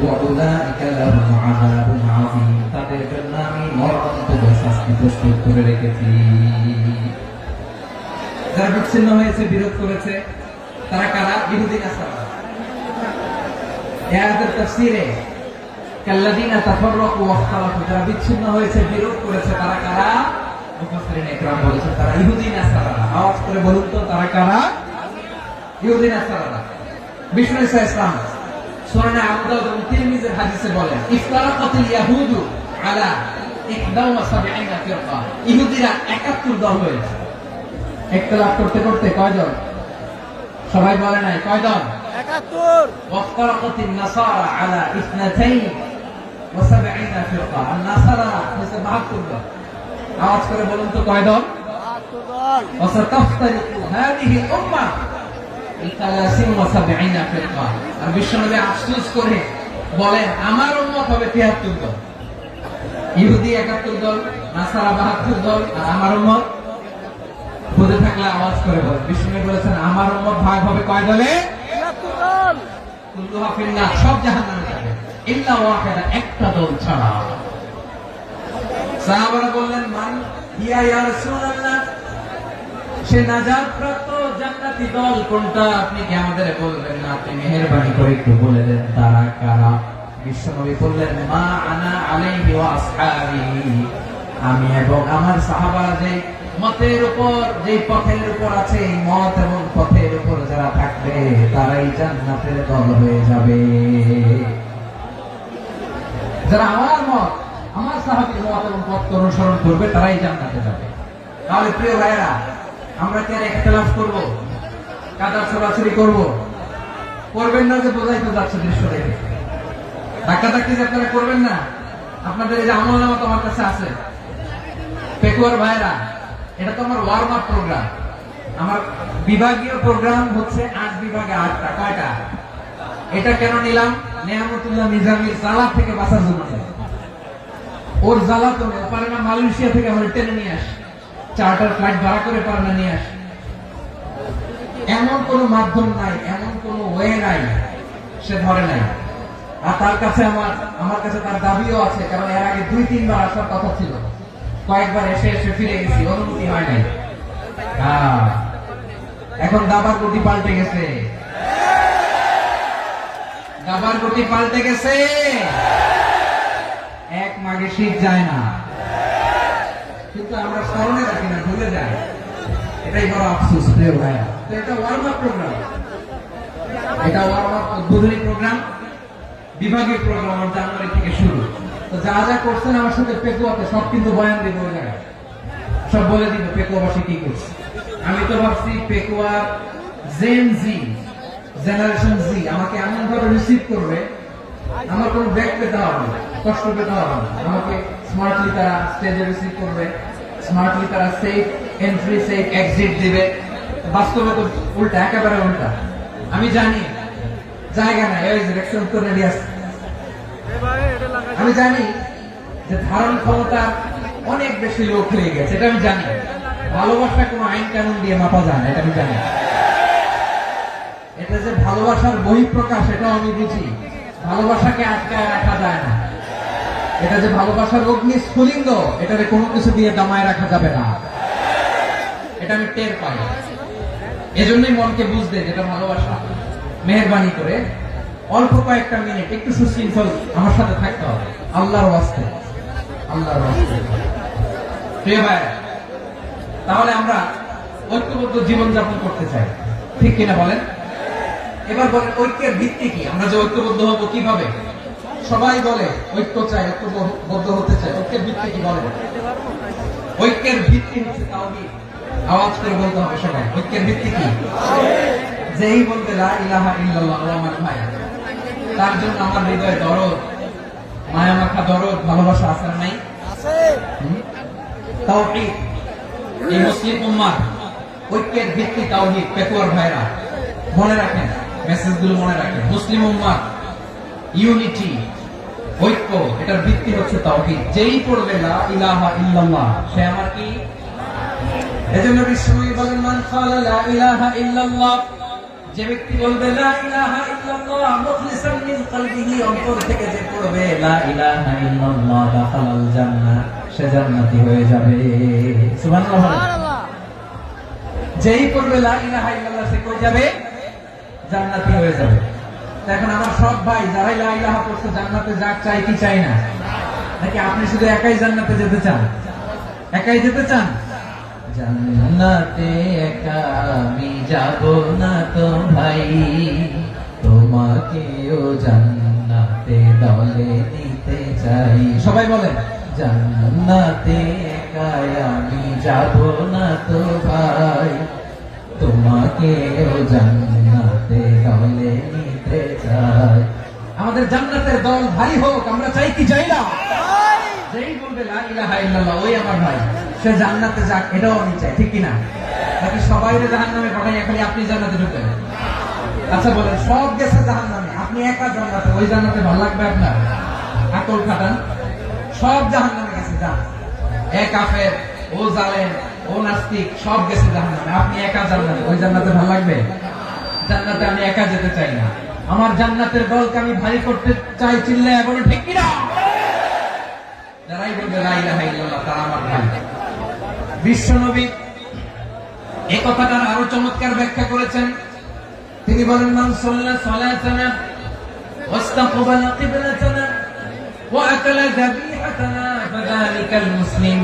ওয়াউলাইকা লাহুম আযাবুন আযীম তাদের জন্য আমি মরণান্তর শাস্তি প্রস্তুত করে রেখেছি যারা বিচ্ছিন্ন হয়েছে বিরোধ করেছে তারা কারা ইহুদি নাসারা এই আয়াতের তাফসীরে কাল্লাযীনা তাফাররাকু ওয়াখতালাফু যারা বিচ্ছিন্ন হয়েছে বিরোধ করেছে তারা কারা মুফাসসিরিন ইকরাম বলেছেন তারা ইহুদি নাসারা আওয়াজ করে বলুন তো তারা কারা ইহুদি নাসারা বিষ্ণু ইসলাম সুনানে আবু দাউদ এবং তিরমিজির হাদিসে বলেন ইফতারাকাতিল ইয়াহুদু আলা 71 ফিরকা ইহুদিরা 71 দল হয়েছে ইখতিলাফ করতে করতে কয়জন সবাই বলে নাই কয়জন 71 ওয়াফতারাকাতিন নাসারা আলা 72 ফিরকা আর নাসারা হচ্ছে 72 দল আওয়াজ করে বলুন তো কয় দল 72 দল ওয়াসাতাফতারিকু হাদিহি উম্মাহ 73 ফিরকা আর বিশ্বনবী আফসোস করে বলেন আমার উম্মত হবে 73 দল ইহুদি 71 দল নাসারা 72 দল আর আমার উম্মত বুঝে থাকলে আওয়াজ করে বলেন বিশ্বনবী বলেছেন আমার উম্মত ভাগ হবে কয় দলে 73 দল কুল্লুহা ফিন্নার সব জাহান্নামে যাবে ইল্লা ওয়াহিদা একটা দল ছাড়া সাহাবারা বললেন, মান হিয়া ইয়া রাসূলুল্লাহ, সে নাজাত প্রাপ্ত জান্নাতি দল কোনটা? আপনি কি আমাদের বলবেন না? আপনি মেহেরবানি করে একটু বলে দেন তারা কারা। বিশ্বনবী বললেন, মা আনা আলাইহি ওয়া আসহাবি, আমি এবং আমার সাহাবারা যে মতের উপর, যে পথের উপর আছে, এই মত এবং পথের উপর যারা থাকবে তারাই জান্নাতের দল হয়ে যাবে। যারা আমার মত, আমার সাহাবীর মত এবং পথ অনুসরণ করবে তারাই জান্নাতে যাবে। তাহলে প্রিয় ভাইরা, আমরা কি আর ইখতিলাফ করব, কাদা ছড়াছড়ি করব? করবেন না, যে বোঝাই তো যাচ্ছে দৃশ্য দেখে। ধাক্কাধাক্কি যে আপনারা করবেন না। আপনাদের এই যে আমলনামা তো আমার কাছে আছে। পেকুয়ার ভাইরা, এটা তো আমার ওয়ার্ম আপ প্রোগ্রাম। আমার বিভাগীয় প্রোগ্রাম হচ্ছে 8 বিভাগে 8টা। কয়টা? এটা কেন নিলাম? নেয়ামতুল্লাহ নিজামীর জ্বালা থেকে বাঁচার জন্য। ওর জ্বালা তো পারে না, মালয়েশিয়া থেকে আমার টেনে নিয়ে আসে, চার্টার ফ্লাইট ভাড়া করে পারে না নিয়ে আসে। এমন কোন মাধ্যম নাই, এমন কোন ওয়ে নাই, সে ধরে নাই। আর তার কাছে আমার কাছে তার দাবিও আছে, কারণ এর আগে 2-3 বার আসার কথা ছিল। কয়েকবার এসে ফিরে গেছি, অনুমতি হয় নাই। এখন দাবার গতি পাল্টে গেছে, দাবার গতি পাল্টে গেছে। এক মাঘে শীত যায় না, কিন্তু আমরা স্মরণে রাখি না, ভুলে যাই। এটাই বড় আফসোস প্রিয় ভাইয়া। তো এটা ওয়ার্ম আপ প্রোগ্রাম, এটা ওয়ার্ম আপ উদ্বোধনী প্রোগ্রাম, বিভাগীয় প্রোগ্রাম আমার জানুয়ারি থেকে শুরু। তো যা যা করছেন আমার সাথে পেকুয়াতে সব কিন্তু বয়ান দিব, ওই জায়গায় সব বলে দিব পেকুয়াবাসী কি করছে। আমি তো ভাবছি পেকুয়ার জেন জি, জেনারেশন জি আমাকে এমন ভাবে রিসিভ করবে, আমার কোনো ব্যাক পেতে হবে না, কষ্ট পেতে হবে না। আমাকে স্মার্টলি তারা স্টেজে রিসিভ করবে, স্মার্টলি তারা সেফ এন্ট্রি, সেফ এক্সিট দিবে। বাস্তবে তো উল্টা, একেবারে উল্টা। আমি জানি জায়গা নাই, ওই যে ইলেকশন তো রেডি আছে। আমি জানি যে ধারণ ক্ষমতা অনেক বেশি লোক হয়ে গেছে, এটা আমি জানি। ভালোবাসা কোনো আইন কানুন দিয়ে মাপা যায় না, এটা আমি জানি। এটা যে ভালোবাসার বহিঃপ্রকাশ, এটাও আমি বুঝি। ভালোবাসাকে আটকায় রাখা যায় না। এটা যে ভালোবাসার অগ্নি স্ফুলিঙ্গ, এটারে কোনো কিছু দিয়ে দামায় রাখা যাবে না, এটা আমি টের পাই। এজন্যই মনকে বুঝতে যেটা ভালোবাসা। মেহেরবানি করে অল্প কয়েকটা মিনিট একটু সুশৃঙ্খল আমার সাথে থাকতে হবে, আল্লাহর ওয়াস্তে, আল্লাহর ওয়াস্তে। প্রিয় ভাই, তাহলে আমরা ঐক্যবদ্ধ জীবনযাপন করতে চাই, ঠিক কিনা বলেন? এবার বলেন, ঐক্যের ভিত্তি কি? আমরা যে ঐক্যবদ্ধ হবো কিভাবে? সবাই বলে ঐক্য চাই, ঐক্যবদ্ধ হতে চাই। ঐক্যের ভিত্তি কি বলেন? ঐক্যের ভিত্তি হচ্ছে তাওহীদ। আওয়াজ করে বলতে হবে সবাই, ঐক্যের ভিত্তি কি? যেই বলবে লা ইলাহা ইল্লাল্লাহ, ও আমার ভাই, তার জন্য আমার হৃদয়ে দরদ, মায়া মাখা দরদ, ভালোবাসা আছে না নাই? আছে। তাওহীদ, এই মুসলিম উম্মাহ ঐক্যের ভিত্তি তাওহীদ। পেকুয়ার ভাইরা মনে রাখেন, মেসেজগুলো মনে রাখেন। মুসলিম উম্মাহ ইউনিটি, ঐক্য, এটার ভিত্তি হচ্ছে তাওহীদ। যেই পড়বে লা ইলাহা ইল্লাল্লাহ, সে আমার কি? এজন্য বিশ্বনবী বলেন, মান ক্বালা লা ইলাহা ইল্লাল্লাহ, যে ব্যক্তি বলবে লা ইলাহা ইল্লাল্লাহ মুখলিসান মিন কলবিহি, অন্তর থেকে যে পড়বে লা ইলাহা ইল্লাল্লাহ, দাখালাল জান্নাহ, সে জান্নাতি হয়ে যাবে। সুবহানাল্লাহ। যেই পড়বে লা ইলাহা ইল্লাল্লাহ, সে কই যাবে? জান্নাতি হয়ে যাবে। এখন আমার সব ভাই যারাই লা ইলাহা পড়ছে জান্নাতে যাক, চাই কি চাই না? নাকি আপনি শুধু একাই জান্নাতে যেতে চান? একাই যেতে চান? জান্নাতে একা আমি যাব না তো ভাই, তোমাকেও জান্নাতে দলে নিতে চাই। সবাই বলেন, জান্নাতে একা আমি যাব না তো ভাই, তোমাকেও জান্নাতে দলে নিতে চাই। আমাদের জান্নাতের দল ভারী হোক, আমরা চাই কি চাই না? যেই বলবে লা ইলাহা ইল্লাল্লাহ, ওই আমার ভাই, সে জান্নাতে যাক, এটাও আমি চাই, ঠিক কিনা? নাকি সবাই জাহান্নামে পাঠাই, খালি আপনি জান্নাতে ঢুকবেন? আচ্ছা বলেন, সব গেছে জাহান্নামে, আপনি একা জান্নাতে, ওই জান্নাতে ভালো লাগবে আপনার? আকল খাটান। সব জাহান্নামে গেছে, যান। এ কাফের, ও জালেম, ও নাস্তিক, সব গেছে জাহান্নামে, আপনি একা জান্নাতে, ওই জান্নাতে ভালো লাগবে? জান্নাতে আমি একা যেতে চাই না। আমার জান্নাতের দলকে আমি ভারী করতে চাই, চিল্লায় বলো ঠিক কিনা? যারাই বলবে লা ইলাহা ইল্লাল্লাহ তারা আমার ভাই। বিশ্বনবী এই কথাটার আরো চমৎকার ব্যাখ্যা করেছেন। তিনি বলেন মান সাল্লা সালাতানা ওয়াস্তাকবালা কিবলাতানা ওয়া আকালা যাবিহাতানা ফাযালিকাল মুসলিম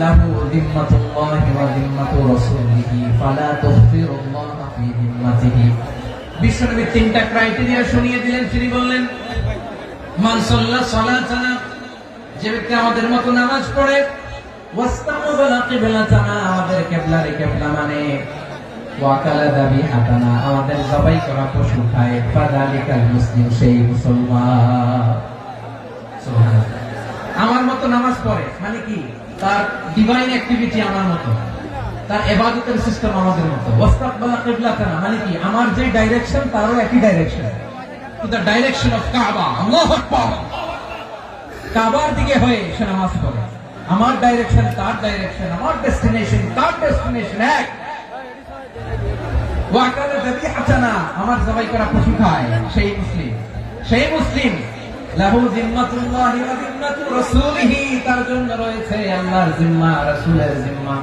লাহু যিম্মাতুল্লাহি ওয়া যিম্মাতু রাসূলিহি ফালা তুগফিরুল্লাহা ফি যিম্মাতিহি। বিশ্বনবী তিনটা ক্রাইটেরিয়া শুনিয়ে দিলেন। তিনি বললেন মান সাল্লা সালাতানা, যে ব্যক্তি আমাদের মতো নামাজ পড়ে, ওয়াস্তাকবালা কিবলাতানা, আমাদের কিবলারে কিবলা মানে, ওয়াকালা যাবিহাতানা, আমাদের জবাই করা পশু খায়, ফাযালিকাল মুসলিম, সেই মুসলমান। সুবহানাল্লাহ। আমার মতো নামাজ পড়ে মানে কি, তার ডিভাইন অ্যাক্টিভিটি আমার মতো, তার ইবাদতের সিস্টেম আমাদের মতো। ওয়াস্তাকবালা কিবলাতানা মানে কি, আমার যে ডাইরেকশন তারও একই direction, to the direction of কাবা। আল্লাহু আকবার। কাবার দিকে হয়ে সে নামাজ পড়ে। আমার ডাইরেকশন তার ডাইরেকশন, আমার ডেস্টিনেশন তার ডেস্টিনেশন এক। ওয়াকালা যাবিহাতানা, আমার জবাই করা পশু খায়, সেই মুসলিম। সেই মুসলিম লাহু যিম্মাতুল্লাহি ওয়া যিম্মাতু রাসূলিহি, তার জন্য রয়েছে আল্লাহর জিম্মা, রাসূলের জিম্মা।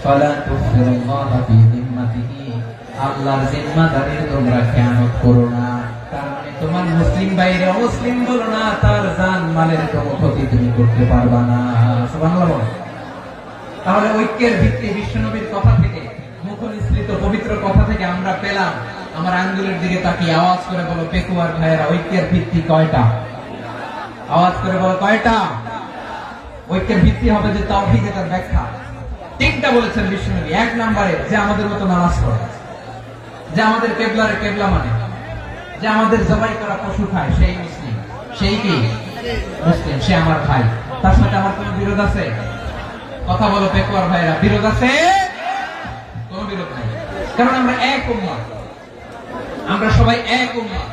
ফালা তুগফিরুল্লাহা ফি যিম্মাতিহি, আল্লাহর জিম্মাদারির তোমরা খেয়ানত করো না। তার মানে তোমার মুসলিম বাইরে অমুসলিম বলো না, তার জান মালের কোনো ক্ষতি তুমি করতে পারবা না। সুবহানাল্লাহ। তাহলে ঐক্যের ভিত্তি বিশ্বনবীর কথা থেকে, মুখনিসৃত পবিত্র কথা থেকে আমরা পেলাম। আমার আঙ্গুলের দিকে তাকিয়ে আওয়াজ করে বলো পেকুয়ার ভাইয়েরা, ঐক্যের ভিত্তি কয়টা? আওয়াজ করে বলো কয়টা? ঐক্যের ভিত্তি হবে যে তাওহীদ, এটার ব্যাখ্যা তিনটা বলেছেন বিশ্বনবী। এক নম্বরে যে আমাদের মতো নামাজ পড়ে, যে আমাদের কিবলারে কিবলা মানে, যে আমাদের জবাই করা পশু খায়, সেই মুসলিম। সেই কি মুসলিম, সে আমার ভাই। তার সাথে আমার কোনো বিরোধ আছে? কথা বলো পেকুয়ার ভাইরা, বিরোধ আছে? কোনো বিরোধ নাই, কারণ আমরা এক উম্মাহ, আমরা সবাই এক উম্মাহ।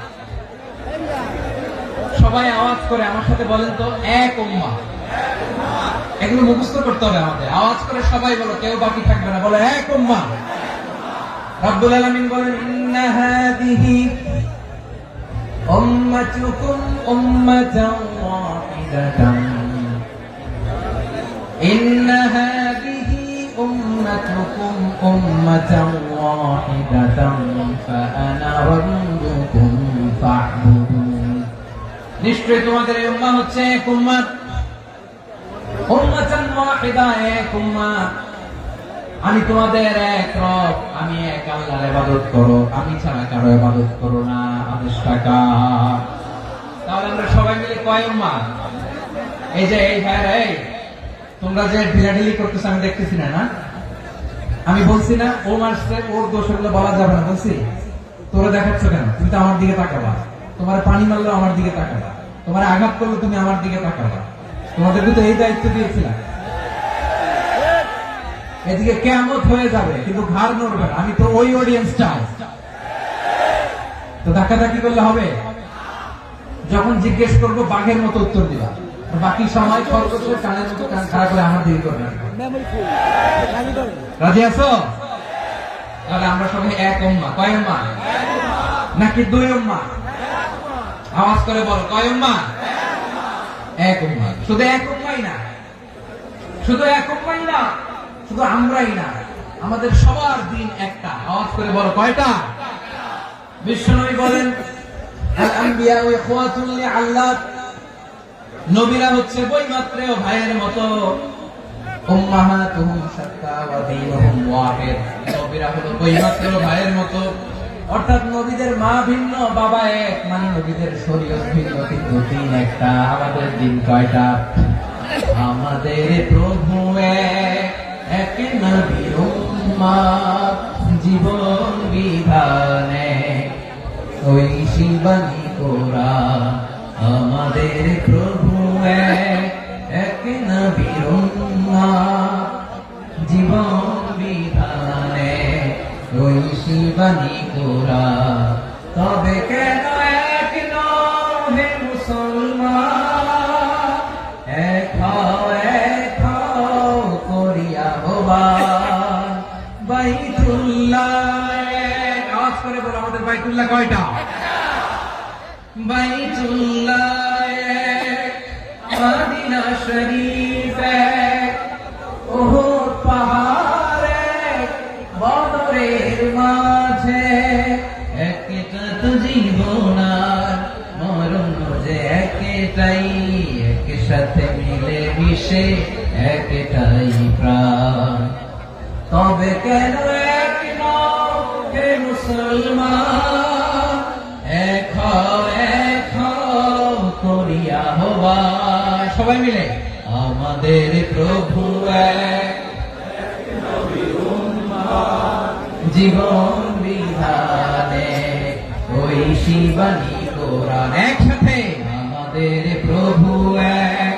সবাই আওয়াজ করে আমার সাথে বলেন তো, এক উম্মাহ। এগুলো মুখস্থ করতে হবে আমাদের। আওয়াজ করে সবাই বলো, কেউ বাকি থাকবে না, বলো এক উম্মাহ। রব্বুল আলামিন বলেন ইন্না হাদিহি উম্মাতুকুম উম্মাতান ওয়াহিদাতান, ইন্না হাদিহি উম্মাতুকুম উম্মাতান ওয়াহিদাতান ফাআনা রাব্বুকুম ফা'বুদুন। নিশ্চয়ই তোমাদের এই উম্মাহ হচ্ছে এক উম্মাত, উম্মাতান ওয়াহিদা, এক উম্মাত। আমি তোমাদের এক রব, আমি এক আল্লাহর ইবাদত করো, আমি ছাড়া কারো ইবাদত করো না। আদেশটা কার? তাহলে আমরা সবাই মিলে কয় উম্মাহ? এই যে এই ভাইরা, এই তোমরা যে ঢিলাঢিলি করতেছ আমি দেখতেছি না, না আমি বলছি না ও মারছে, ওর দোষ গুলো বলা যাবে না, বলছি? তোরা দেখাচ্ছ কেন? তুমি তো আমার দিকে তাকাবা। তোমার পানি মারলো আমার দিকে তাকাবা, তোমার আঘাত করলো তুমি আমার দিকে তাকাবা। তোমাদেরকে তো এই দায়িত্ব দিয়েছিলাম। এদিকে কিয়ামত হয়ে যাবে কিন্তু ঘাড় নড়বে না, আমি তো ওই অডিয়েন্স চাই। তো ধাক্কাধাক্কি করলে হবে? যখন জিজ্ঞেস করবো বাঘের মতো উত্তর দিবা, বাকি সময় খরগোশের কানের মতো কান খাড়া করে আমার দিকে করবে। রাজি আছো? তাহলে আমরা সবাই এক উম্মাহ। কয় উম্মাহ? নাকি দুই উম্মাহ? আওয়াজ করে বল, কয় উম্মাহ? এক উম্মাহ। শুধু এক উম্মাহই না, শুধু এক উম্মাহই না, শুধু আমরাই না, আমাদের সবার দিন একটা। আওয়াজ করে বলো কয়টা? বিশ্বনবী বলেন আল আম্বিয়া ইখওয়াতুন লিআল্লাহ, নবীরা হচ্ছে বৈমাত্রেয় ভাইয়ের মতো। উম্মাহাতুহুম শাত্তা ওয়া দীনুহুম ওয়াহিদ, নবীরা হলো বৈমাত্রেয় ভাইয়ের মতো। অর্থাৎ নবীদের মা ভিন্ন, বাবা এক, মানে নবীদের শরীয়ত ভিন্ন কিন্তু দিন একটা। আমাদের দিন কয়টা? আমাদের প্রভু এক, নবীর উম্মাহ, জীবন বিধানে ওই শিবানী কোরআন। আমাদের প্রভু এক, নবীর উম্মাহ, জীবন বিধানে ওই শিবানী কোরআন। তবে কেন এক নহে মুসলমান, এক করিয়া হবান বাইতুল্লাহ। আওয়াজ করে বলো আমাদের বাইতুল্লাহ কয়টা? বাইতুল্লাহ, মদিনা শরীফ এক, উহুদ পাহাড় এক, বদরের মাঝে একটা তো জীবন আর মরণ যে একটাই, একসাথে মিলে মিশে একটাই প্রাণ। তবে কেন এক নও হে মুসলমান, এক হও করিয়া আহ্বান। সবাই মিলে আমাদের প্রভু এক, জীবন বিধানে ওই শিবানী কোরআন। একসাথে আমাদের প্রভু এক,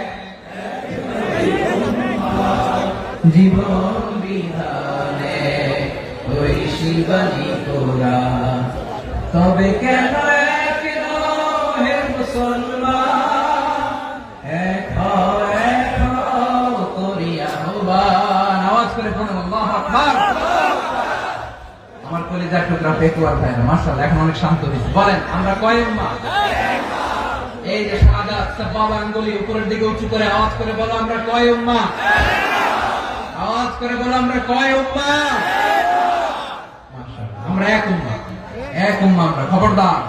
জীবন বিধানে ওই শিবানী কোরআন। তবে কেন এক নও হে মুসলমান, এক হও করিয়া আহ্বান। আওয়াজ করে পড়ুন আল্লাহু আকবার। আমার কলিজার টুকরা পেকুয়ার ভাইরা মাশাআল্লাহ এখন অনেক শান্ত হয়েছে। বলেন আমরা কয় উম্মাহ? এই যে শাহাদাত সাবাবা আঙ্গুলি উপরের দিকে উঁচু করে আওয়াজ করে বলো আমরা কয় উম্মাহ? আওয়াজ করে বলো আমরা কয় উম্মাহ? মাশাআল্লাহ আমরা এক উম্মাহ, এক উম্মাহ আমরা। খবরদার,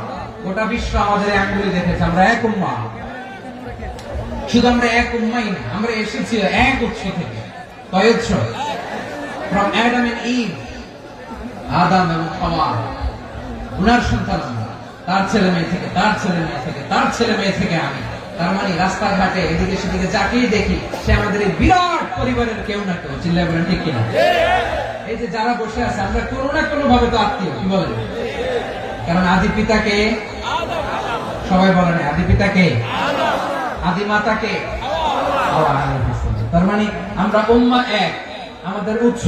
গোটা বিশ্ব আমাদের এই আঙ্গুলি দেখেছে আমরা এক উম্মাহ। শুধু আমরা এক উম্মাহই না, আমরা এসেছি এক উৎস থেকে। কয় উৎস? from Adam and Eve, আদম এবং হাওয়া, উনার সন্তান আমরা। তার ছেলে মেয়ে থেকে, তার ছেলে মেয়ে থেকে, তার ছেলে মেয়ে থেকে আমি। তার মানে রাস্তাঘাটে এদিকে সেদিকে যাকেই দেখি সে আমাদের এই বিরাট পরিবারের কেউ না কেউ। চিল্লায় বলেন ঠিক কিনা? এই যে যারা বসে আছে আমরা কোনো না কোনো ভাবে তো আত্মীয়, কি বলেন? কারণ আদি পিতাকে সবাই বলেন, আদি পিতাকে, আদি মাতাকে হাওয়া আলাইহিস সালাম। তার মানে আমরা উম্মাহ এক, আমাদের উৎস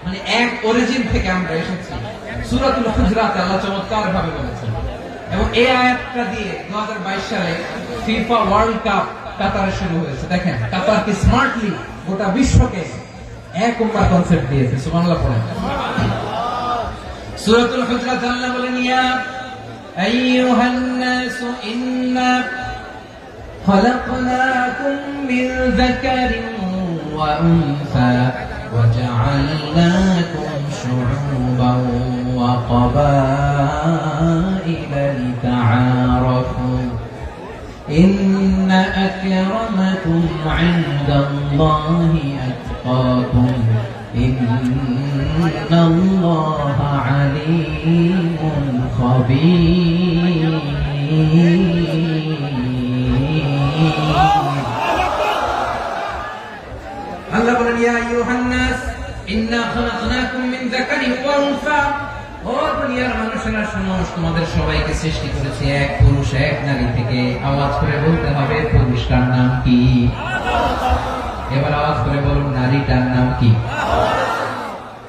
মানে এক অরিজিন থেকে আমরা এসেছি। সূরাতুল হুজরাতে আল্লাহ চমৎকার ভাবে বলেছেন। এবং এই আয়াতটা দিয়ে 2022 সালে ফিফা ওয়ার্ল্ড কাপ কাতারে শুরু হয়েছে। দেখেন কাতার কি স্মার্টলি গোটা বিশ্বকে এক উম্মাহ কনসেপ্ট দিয়েছে। সুবহানাল্লাহ পড়েন। সূরাতুল হুজরাত আল্লাহ বলেন ইয়া আইয়ুহান নাসু ইন্না খলাকনাকুম মিন যাকারিন ওয়া উনসা وجعلناكم شعوبا وقبائل لتعارفوا إن أكرمكم عند الله أتقاكم إن الله عليم خبير আল্লাহ বলেন ইয়া আইয়ুহান নাস ইন্না খালাকনাকুম মিন যাকারিন ওয়া উনসা। ও দুনিয়ার মানুষেরা শোনো, তোমাদের সবাইকে সৃষ্টি করেছি এক পুরুষ এক নারী থেকে। আওয়াজ করে বলতে হবে পুরুষটার নাম কি? এবার আওয়াজ করে বলুন নারীটার নাম কি?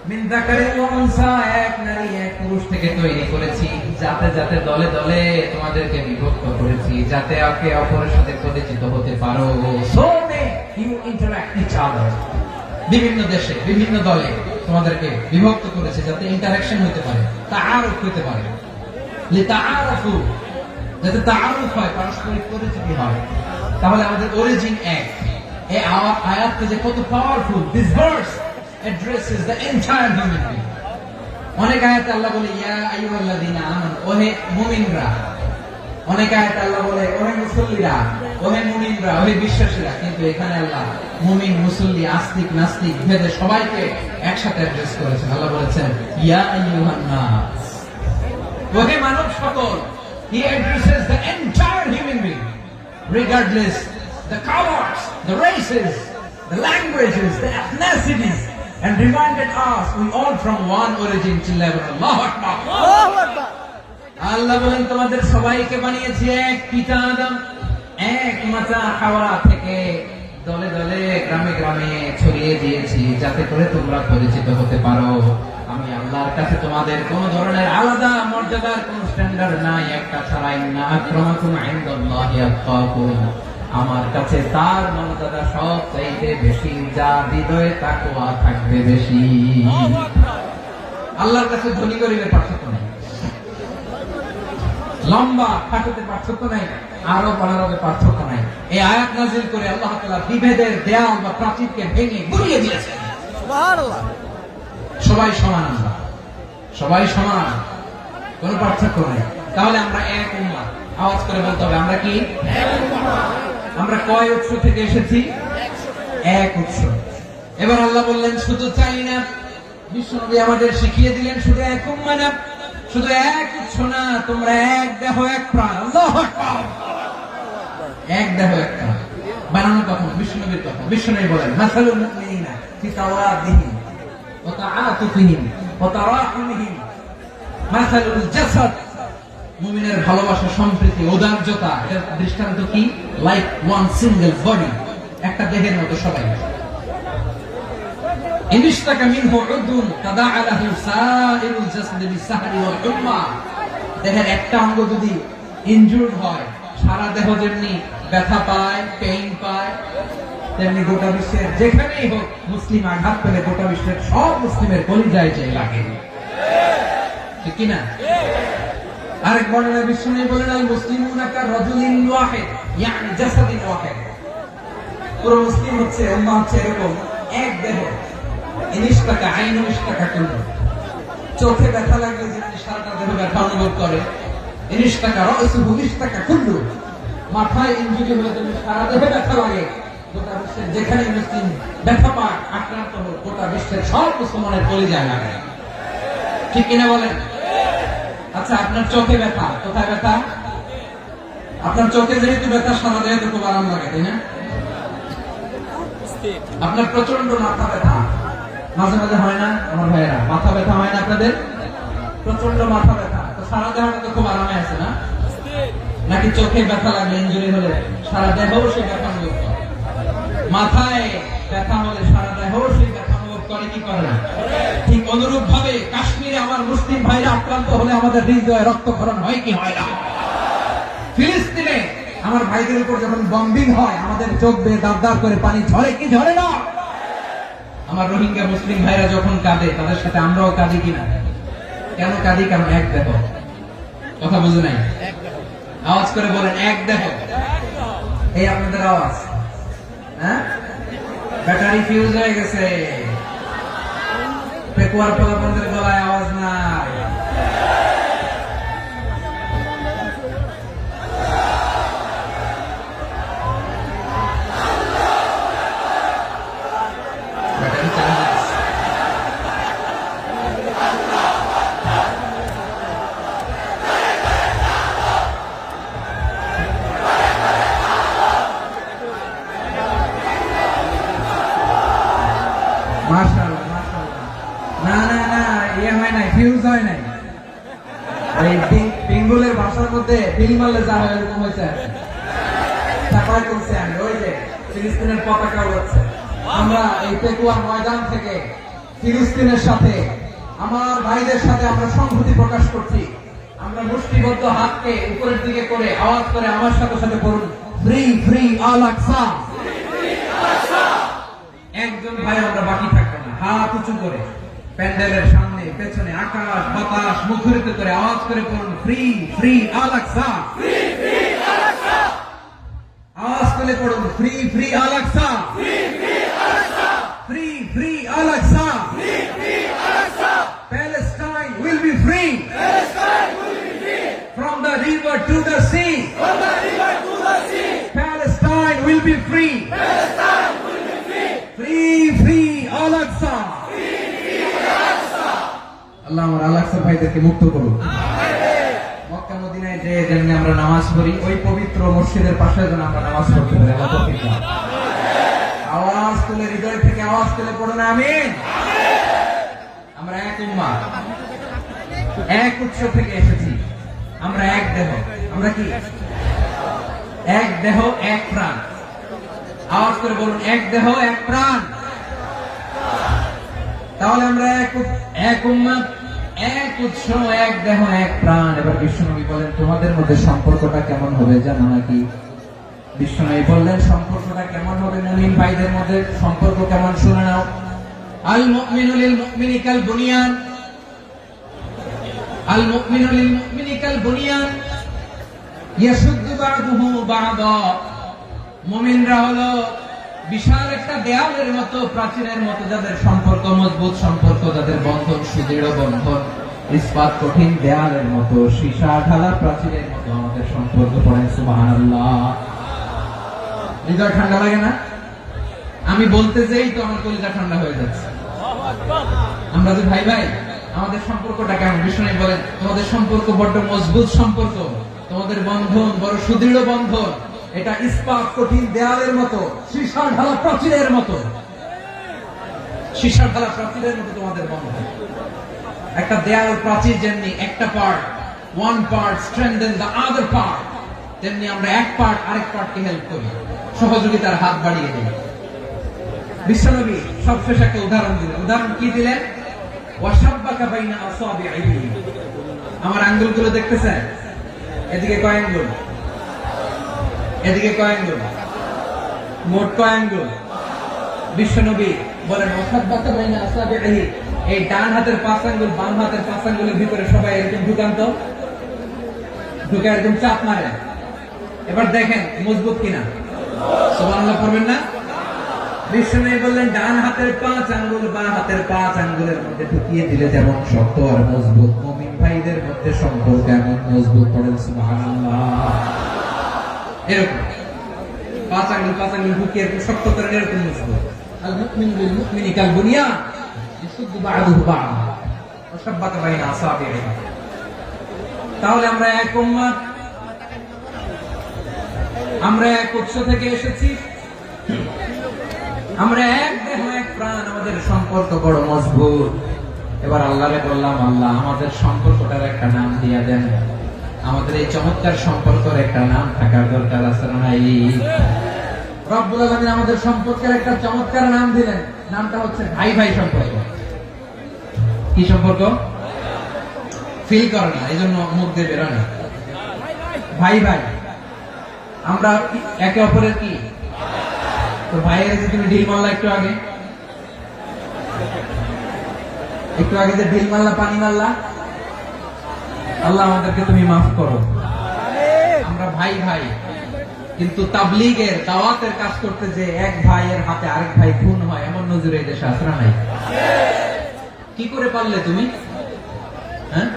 মিন যাকারিন ওয়া উনসা, এক নারী এক পুরুষ থেকে তৈরি করেছি। যাতে যাতে দলে দলে তোমাদেরকে বিভক্ত করেছি, যাতে একে অপরের সাথে পরিচিত হতে পারো। So you interact each other. বিভিন্ন দেশে বিভিন্ন দলে তোমাদেরকে বিভক্ত করেছে যাতে ইন্টারঅ্যাকশন হতে পারে, তাআরুফ হতে পারে। লিতাআরফু, যাতে তাআরুফ হয়, পারস্পরিক পরিচিতি হয়। তাহলে আমাদের অরিজিন এক। এই আয়াতটা যে কত powerful. This verse addresses the entire human being. অনেক আয়াতে আল্লাহ বলে ইয়া আইয়ুহাল্লাযীনা আমানু, ওহে মুমিনরা। অনেক আয়াতে আল্লাহ বলে ওহে মুসল্লিরা, ওহে মুমিনরা, ওহে বিশ্বাসীরা। কিন্তু এখানে আল্লাহ মুমিন মুসল্লি আস্তিক নাস্তিক ভেদে সবাইকে একসাথে অ্যাড্রেস করেছেন। আল্লাহ বলেছেন ইয়া আইয়ুহান নাস, ওহে মানব সকল। He addresses the entire human being, regardless the colors, the races, the languages, the ethnicities, and reminded us we all from one origin. Allahu Akbar, Allahu Akbar। আল্লাহ বলেন তোমাদের সবাইকে বানিয়েছি এক পিতা আদম, এক মাতা হাওয়া থেকে। দলে দলে গ্রামে গ্রামে ছড়িয়ে দিয়েছি যাতে করে তোমরা পরিচিত হতে পারো। আমি আল্লাহর কাছে তোমাদের কোন ধরনের আলাদা মর্যাদার কোন স্ট্যান্ডার্ড নাই। একটা ছাড়াই না, আক্রামাকুম ইনদাল্লাহি আতকাকুম, আমার কাছে তার মর্যাদা সব চাইতে বেশি, যার হৃদয়ে তাকওয়া থাকবে বেশি। আল্লাহর কাছে ধনী গরিবের পার্থক্য নেই, লম্বা খাটোতে পার্থক্য নাই। আরো পানারবে পার্থক্য নাই। এই আয়াত নাযিল করে আল্লাহ তাআলা বিভেদের দেয়াল বা প্রাচীরকে ভেঙে গুড়িয়ে দিয়েছেন।
সুবহানাল্লাহ।
সবাই সমান, আমরা সবাই সমান, কোনো পার্থক্য নাই। তাহলে আমরা এক উম্মাহ। আওয়াজ করে বলতে হবে আমরা কি? আমরা কয় উৎস থেকে এসেছি? এক উৎস। এবার আল্লাহ বললেন শুধু চাই না, বিশ্বনবী আমাদের শিখিয়ে দিলেন শুধু এক উম্মাহ না, শুধু এক উৎস না, তোমরা এক দেহ এক প্রাণ। আল্লাহু আকবার। এক দেহ এক প্রাণ বানানো কখন? বিশ্বনবীর কথা। বিশ্বনবী বলেন মাসালুল মুমিনিনা ফি তাওয়াদিহিম ওয়া তাআতুফিহিম ওয়া তারাহুমিহিম মাসালুল জাসাদ। মুমিনের ভালোবাসা, সম্প্রীতি, ঔদার্যতা, এর দৃষ্টান্ত কি? লাইক ওয়ান সিঙ্গেল বডি, একটা দেহের মতো সবাই। ইনশতাকা মিনহু উদুন তাদাআ লাহু সাইরুল জাসাদি বিসসাহরি ওয়াল হুম্মা। দেহের একটা অঙ্গ যদি ইনজুরড হয়, সারা দেহ যেমনি ব্যথা পায়, পেইন পায়, তেমনি গোটা বিশ্বের যেখানেই হোক মুসলিম আঘাত পেলে গোটা বিশ্বের সব মুসলিমের কলিজায় যে লাগে, ঠিক কিনা? আরেক বর্ণনায় বিশ্বনবী বলেন আল মুসলিমুনা কা রাজুলিন ওয়াহিদ ইয়ানি জাসাদিন ওয়াহিদ। পুরো মুসলিম হচ্ছে, উম্মাহ হচ্ছে এরকম এক দেহ। ইনশতাকা আইনু ইশতাকা কুল্লু। চোখে ব্যথা লাগলে যেমনি সারাটা দেহ ব্যথা অনুভব করে, ইনশতাকা রাসুহু ইশতাকা কুল্লু। মাথায় ইনজুরি হলে যেমনি সারা দেহে ব্যথা লাগে, গোটা বিশ্বের যেখানে মুসলিম ব্যথা পায়, আক্রান্ত হোক, গোটা বিশ্বের সব মুসলমানের কলিজায় লাগে, ঠিক কিনা বলেন? আচ্ছা, আপনার চোখে ব্যথা, কোথায় ব্যথা? আপনার চোখে যেহেতু ব্যথা, সারা দেহে তো খুব আরাম লাগে, তাই না? আপনার প্রচন্ড মাথা ব্যথা মাঝে মাঝে হয় না আমার ভাইয়েরা? মাথা ব্যথা হয় না আপনাদের? প্রচন্ড মাথা ব্যথা, তো সারা দেহটা তো খুব আরামে আছে না? নাকি চোখে ব্যথা লাগলে, ইনজুরি হলে সারা দেহ সেই ব্যথা অনুভব করে? মাথায় ব্যথা হলে সারা দেহ সেই ব্যথা অনুভব করে কি করে না? ঠিক অনুরূপ ভাবে কাশ্মীরে আমার মুসলিম ভাইরা আক্রান্ত হলে আমাদের হৃদয়ে রক্তক্ষরণ হয় কি হয় না? ফিলিস্তিনে আমার ভাইদের উপর যখন বম্বিং হয়, আমাদের চোখ বেয়ে দাঁত দাঁত করে পানি ঝরে কি ঝরে না? আমার রোহিঙ্গা মুসলিম ভাইরা যখন কাঁদে, তাদের সাথে আমরাও কাঁদি কিনা? কেন কাঁদি? কারণ এক দেহ। কথা বুঝে নাই? আওয়াজ করে বলেন এক দেহ। এই আপনাদের আওয়াজ, হ্যাঁ? ব্যাটারি ফিউজ হয়ে গেছে, পেকুয়ার পোলাপনদের গলায় আওয়াজ নাই। ব্যাটারি চার্জ আছে। মাশাআল্লাহ, মাশাআল্লাহ। না না না, ইয়ে হয় নাই, ফিউজ হয় নাই। এই পিঙ্গুলের ভাষার মধ্যে পিল মারলে যা হয় এরকম হয়েছে। তারপরে করছে আমি ওই যে ফিলিস্তিনের পতাকা উড়াচ্ছে। আমরা এই পেকুয়া ময়দান থেকে ফিলিস্তিনের সাথে, আমার ভাইদের সাথে আমরা সংহতি প্রকাশ করছি। আমরা মুষ্টিবদ্ধ হাতকে উপরের দিকে করে আওয়াজ করে আমার সাথে সাথে বলুন ফ্রি ফ্রি আল আকসা। একজন ভাই আমরা বাকি থাকবো না, হাত উঁচু করে প্যান্ডেলের সামনে পেছনে আকাশ বাতাস মুখরিত করে আওয়াজ করে বলুন ফ্রি ফ্রি আল আকসা। আওয়াজ করে পড়ুন free free Al Aqsa, free free Al Aqsa. Palestine will be free from the river to the sea. Palestine will be free. Free free Al Aqsa. আল্লাহ আমার আল আকসা ভাইদেরকে মুক্ত করুন। মক্কা মদিনায় যে যেমনি আমরা নামাজ পড়ি, ওই পবিত্র মসজিদের পাশে যেন আমরা নামাজ পড়তে পারি। আল্লাহ তৌফিক দান। আওয়াজ তুলে, হৃদয় থেকে আওয়াজ তুলে পড়ুন আমিন। আমরা এক উম্মাহ, এক উৎস থেকে এসেছি, আমরা এক দেহ। আমরা কি? এক দেহ এক প্রাণ। আওয়াজ করে বলুন এক দেহ এক প্রাণ। তাহলে আমরা এক উম্মাহ, এক উৎস, এক দেহ এক প্রাণ। এবার বিশ্বনবী বলেন তোমাদের মধ্যে সম্পর্কটা কেমন হবে জানো নাকি? বিশ্বনবী বললেন সম্পর্কটা কেমন হবে মুমিন ভাইদের মধ্যে? সম্পর্ক কেমন শুনে নাও। আল মুমিনু লিল মুমিনি কাল বুনিয়ান, আল মুমিনু লিল মুমিনি কাল বুনিয়ান। ইয়াশুদ্দু বা'দুহু বা'দা, মুমিনরা হলো বিশাল একটা দেয়ালের মতো, প্রাচীরের মতো, যাদের সম্পর্ক মজবুত, সম্পর্ক যাদের বন্ধন সুদৃঢ় বন্ধন, ইস্পাত কঠিন দেয়ালের মতো, সীসা ঢালা প্রাচীরের মতো আমাদের সম্পর্ক। পড়েন সুবহানাল্লাহ। হৃদয় ঠান্ডা লাগে না? আমি বলতে যেই তো আমার কলিজা ঠান্ডা হয়ে যাচ্ছে। আমরা যে ভাই ভাই, আমাদের সম্পর্কটা কেমন? বিষ্ণু বলেন তোমাদের সম্পর্ক বড্ড মজবুত সম্পর্ক, তোমাদের বন্ধন বড় সুদৃঢ় বন্ধন, এটা ইস্পাত কঠিন দেয়ালের মতো, সীসা ঢালা প্রাচীরের মতো, সীসা ঢালা প্রাচীরের মতো তোমাদের বন্ধন। একটা দেয়াল প্রাচীর যেমনি একটা part, one part strengthen the other part, তেমনি আমরা এক পার্ট আরেক পার্টকে হেল্প করি, সহযোগিতার হাত বাড়িয়ে দিই। বিশ্বনবী সবশেষ একটা উদাহরণ দিলেন। উদাহরণ কি দিলেন? ওয়াশাব্বাকা বাইনা আসাবিহি, আমার আঙ্গুলগুলো দেখতেছেন? এদিকে কয় আঙ্গুল, এদিকে কয় আঙ্গুল, মোট কয় আঙ্গুল? বিশ্বনবী বলেন ওয়াশাব্বাকা বাইনা আসাবিহি, এই ডান হাতের 5 আঙ্গুল বাম হাতের 5 আঙ্গুলের ভিতরে সবাই এরকম ঢুকান তো, ঢুকে একদম চাপ মারে। এবার দেখেন মজবুত কিনা। সুবহানাল্লাহ পড়বেন না? বিষ্ণু বললেন ডান হাতের 5 আঙ্গুল বাম হাতের 5 আঙ্গুলের মধ্যে ঢুকিয়ে দিলে যেমন শক্ত আর মজবুত, মুমিন ভাইদের মধ্যে সম্পর্ক এমন মজবুত। পড়েন সুবহানাল্লাহ। এরকম 5 আঙ্গুল ঢুকিয়ে শক্ত করে এরকম মজবুত। আল মুমিনু বিল মুমিনি কাল বুনিয়ান ইয়াশুদ্দু বা'দুহু বা'দা ওয়া শাব্বাকা বাইনা আসাবিহি। তাহলে আমরা এক উম্মত, আমরা এক উৎস থেকে এসেছি, আমরা এক দেহ এক প্রাণ, আমাদের সম্পর্ক বড় মজবুত। এবার আল্লাহরে বললাম, আল্লাহ আমাদের সম্পর্কটার একটা নাম দিয়া দেন। আমাদের এই চমৎকার সম্পর্কের একটা নাম থাকার দরকার আছে না নাই? রব্বুল আলামিন আমাদের সম্পর্কের একটা চমৎকার নাম দিলেন। নামটা হচ্ছে ভাই ভাই সম্পর্ক। কি সম্পর্ক? ফিল করে না, এই জন্য মুখ দিয়ে বেরোয় না। ভাই ভাই, আমরা একে অপরের কি? তো ভাইয়ের যে তুমি ঢিল মারলা একটু আগে, একটু আগে যে ঢিল মারলা, পানি মারলা, আল্লাহ আমাদেরকে তুমি মাফ করো। আমরা ভাই ভাই, কিন্তু তাবলীগের দাওয়াতের কাজ করতে যে এক ভাইয়ের হাতে আরেক ভাই খুন হয়, এমন নজির এই দেশে আছে না নাই? কি করে পারলে তুমি? হ্যাঁ,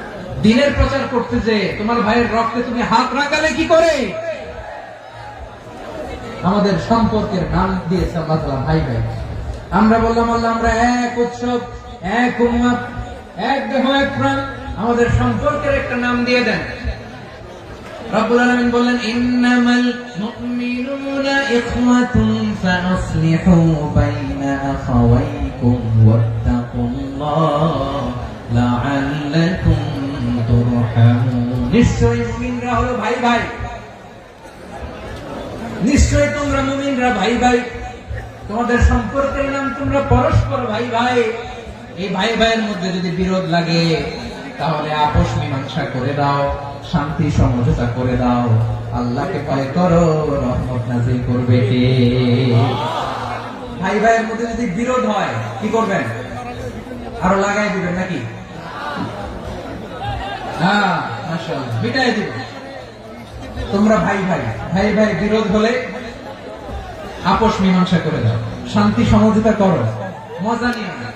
দ্বীনের প্রচার করতে যে তোমার ভাইয়ের রক্তে তুমি হাত রাখালে কি করে? আমাদের সম্পর্কের নাম দিয়েছে আল্লাহ তাআলা ভাই ভাই। আমরা বললাম আল্লাহ আমরা এক উৎসব, এক উম্মত, এক দেহ এক প্রাণ, আমাদের সম্পর্কের একটা নাম দিয়ে দেন। রব্বুল আলামিন বললেন ইন্নামাল মুমিনুনা ইখওয়াতুন ফাসলিহু বাইনা আখাওয়াইকুম ওয়াত্তাকুল্লাহ লাআল্লাকুম তুরহামুন। নিশ্চয়ই মুমিনরা হলো ভাই ভাই, নিশ্চয় তোমরা মুমিনরা ভাই ভাই, তোমাদের সম্পর্কের নাম তোমরা পরস্পর ভাই ভাই। এই ভাই ভাইয়ের মধ্যে যদি বিরোধ লাগে তাহলে আপোষ মীমাংসা করে দাও, শান্তি সমঝোতা করে দাও। আল্লাহকে ভয় করো, রহমত নাযিল করবে কে? ভাই ভাইয়ের মধ্যে যদি বিরোধ হয় কি করবেন? আরো লাগাই দিবেন নাকি? হ্যাঁ মাশাআল্লাহ, বিটাই দিবেন। তোমরা ভাই ভাই, ভাই ভাই বিরোধ হলে আপোষ মীমাংসা করে দাও, শান্তি সমঝোতা করো, মজা নিয়ে না।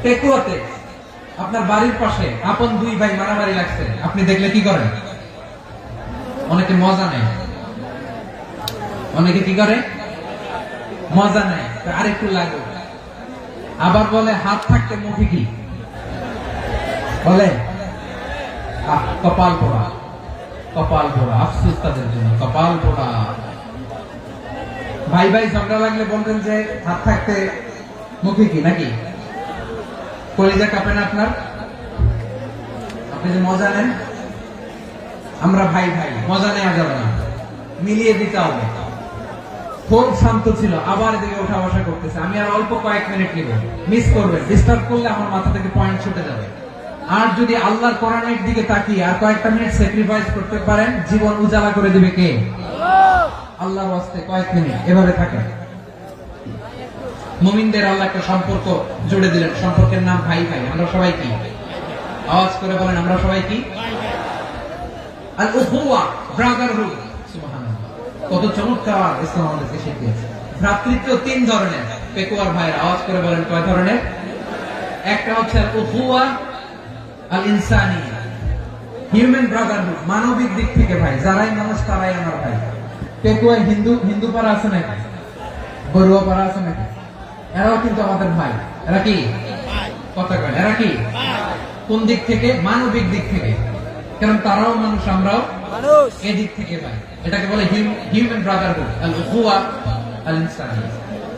টেকুয়াতে আপনার বাড়ির পাশে আপন দুই ভাই মারামারি লাগছে, আপনি দেখলে কি করেন? অনেকে মজা নেয়, অনেকে কি করে? মজা নেয়, আরেকটু লাগো। আবার বলে হাত থাকতে মুখে কি বলে? কপাল পোড়া, কপাল পোড়া। আফসোস তাদের জন্য, কপাল পোড়া। ভাই ভাই ঝগড়া লাগলে বলবেন যে হাত থাকতে মুখে কি, নাকি? কলিজা কাঁপে না আপনার? আপনি যে মজা নেন। আমরা ভাই ভাই, মজা নেওয়া যাবে না, মিলিয়ে দিতে হবে। খুব শান্ত ছিল, আবার এদিকে ওঠা বসা করতেছে। আমি আর অল্প কয়েক মিনিট নিব, মিস করবেন। ডিস্টার্ব করলে আমার মাথা থেকে পয়েন্ট ছুটে যাবে। আর যদি আল্লাহর কোরআনের দিকে তাকিয়ে আর কয়েকটা মিনিট স্যাক্রিফাইস করতে পারেন, জীবন উজালা করে দিবে কে? আল্লাহর ওয়াস্তে কয়েক মিনিট এভাবে থাকেন। মুমিনদের আল্লাহ একটা সম্পর্ক জুড়ে দিলেন, সম্পর্কের নাম ভাই ভাই। আমরা সবাই কি? আওয়াজ করে বলেন, আমরা সবাই কি? আল উখুওয়া, ব্রাদারহুড। সুবহানাল্লাহ, কত চমৎকার ইসলাম আমাদেরকে শিখিয়েছে। ভ্রাতৃত্ব তিন ধরনের। পেকুয়ার ভাইয়ের আওয়াজ করে বলেন কয় ধরনের? একটা হচ্ছে উখুয়া আল ইনসানিয়া, হিউম্যান ব্রাদারহুড, মানবিক দিক থেকে ভাই, যারাই মানুষ তারাই আমার ভাই। পেকুয়ায় হিন্দু পাড়া আছে নাকি? বড়ুয়া পাড়া আছে নাকি? এরাও কিন্তু আমাদের ভাই। এরা কি কথা কয়? এরা কি কোন দিক থেকে? মানবিক দিক থেকে, কারণ তারাও মানুষ, আমরাও
মানুষ।
এদিক থেকে ভাই। এটাকে বলে হিউম্যান ব্রাদারহুড, আল উখুয়া আল ইনসানিয়া।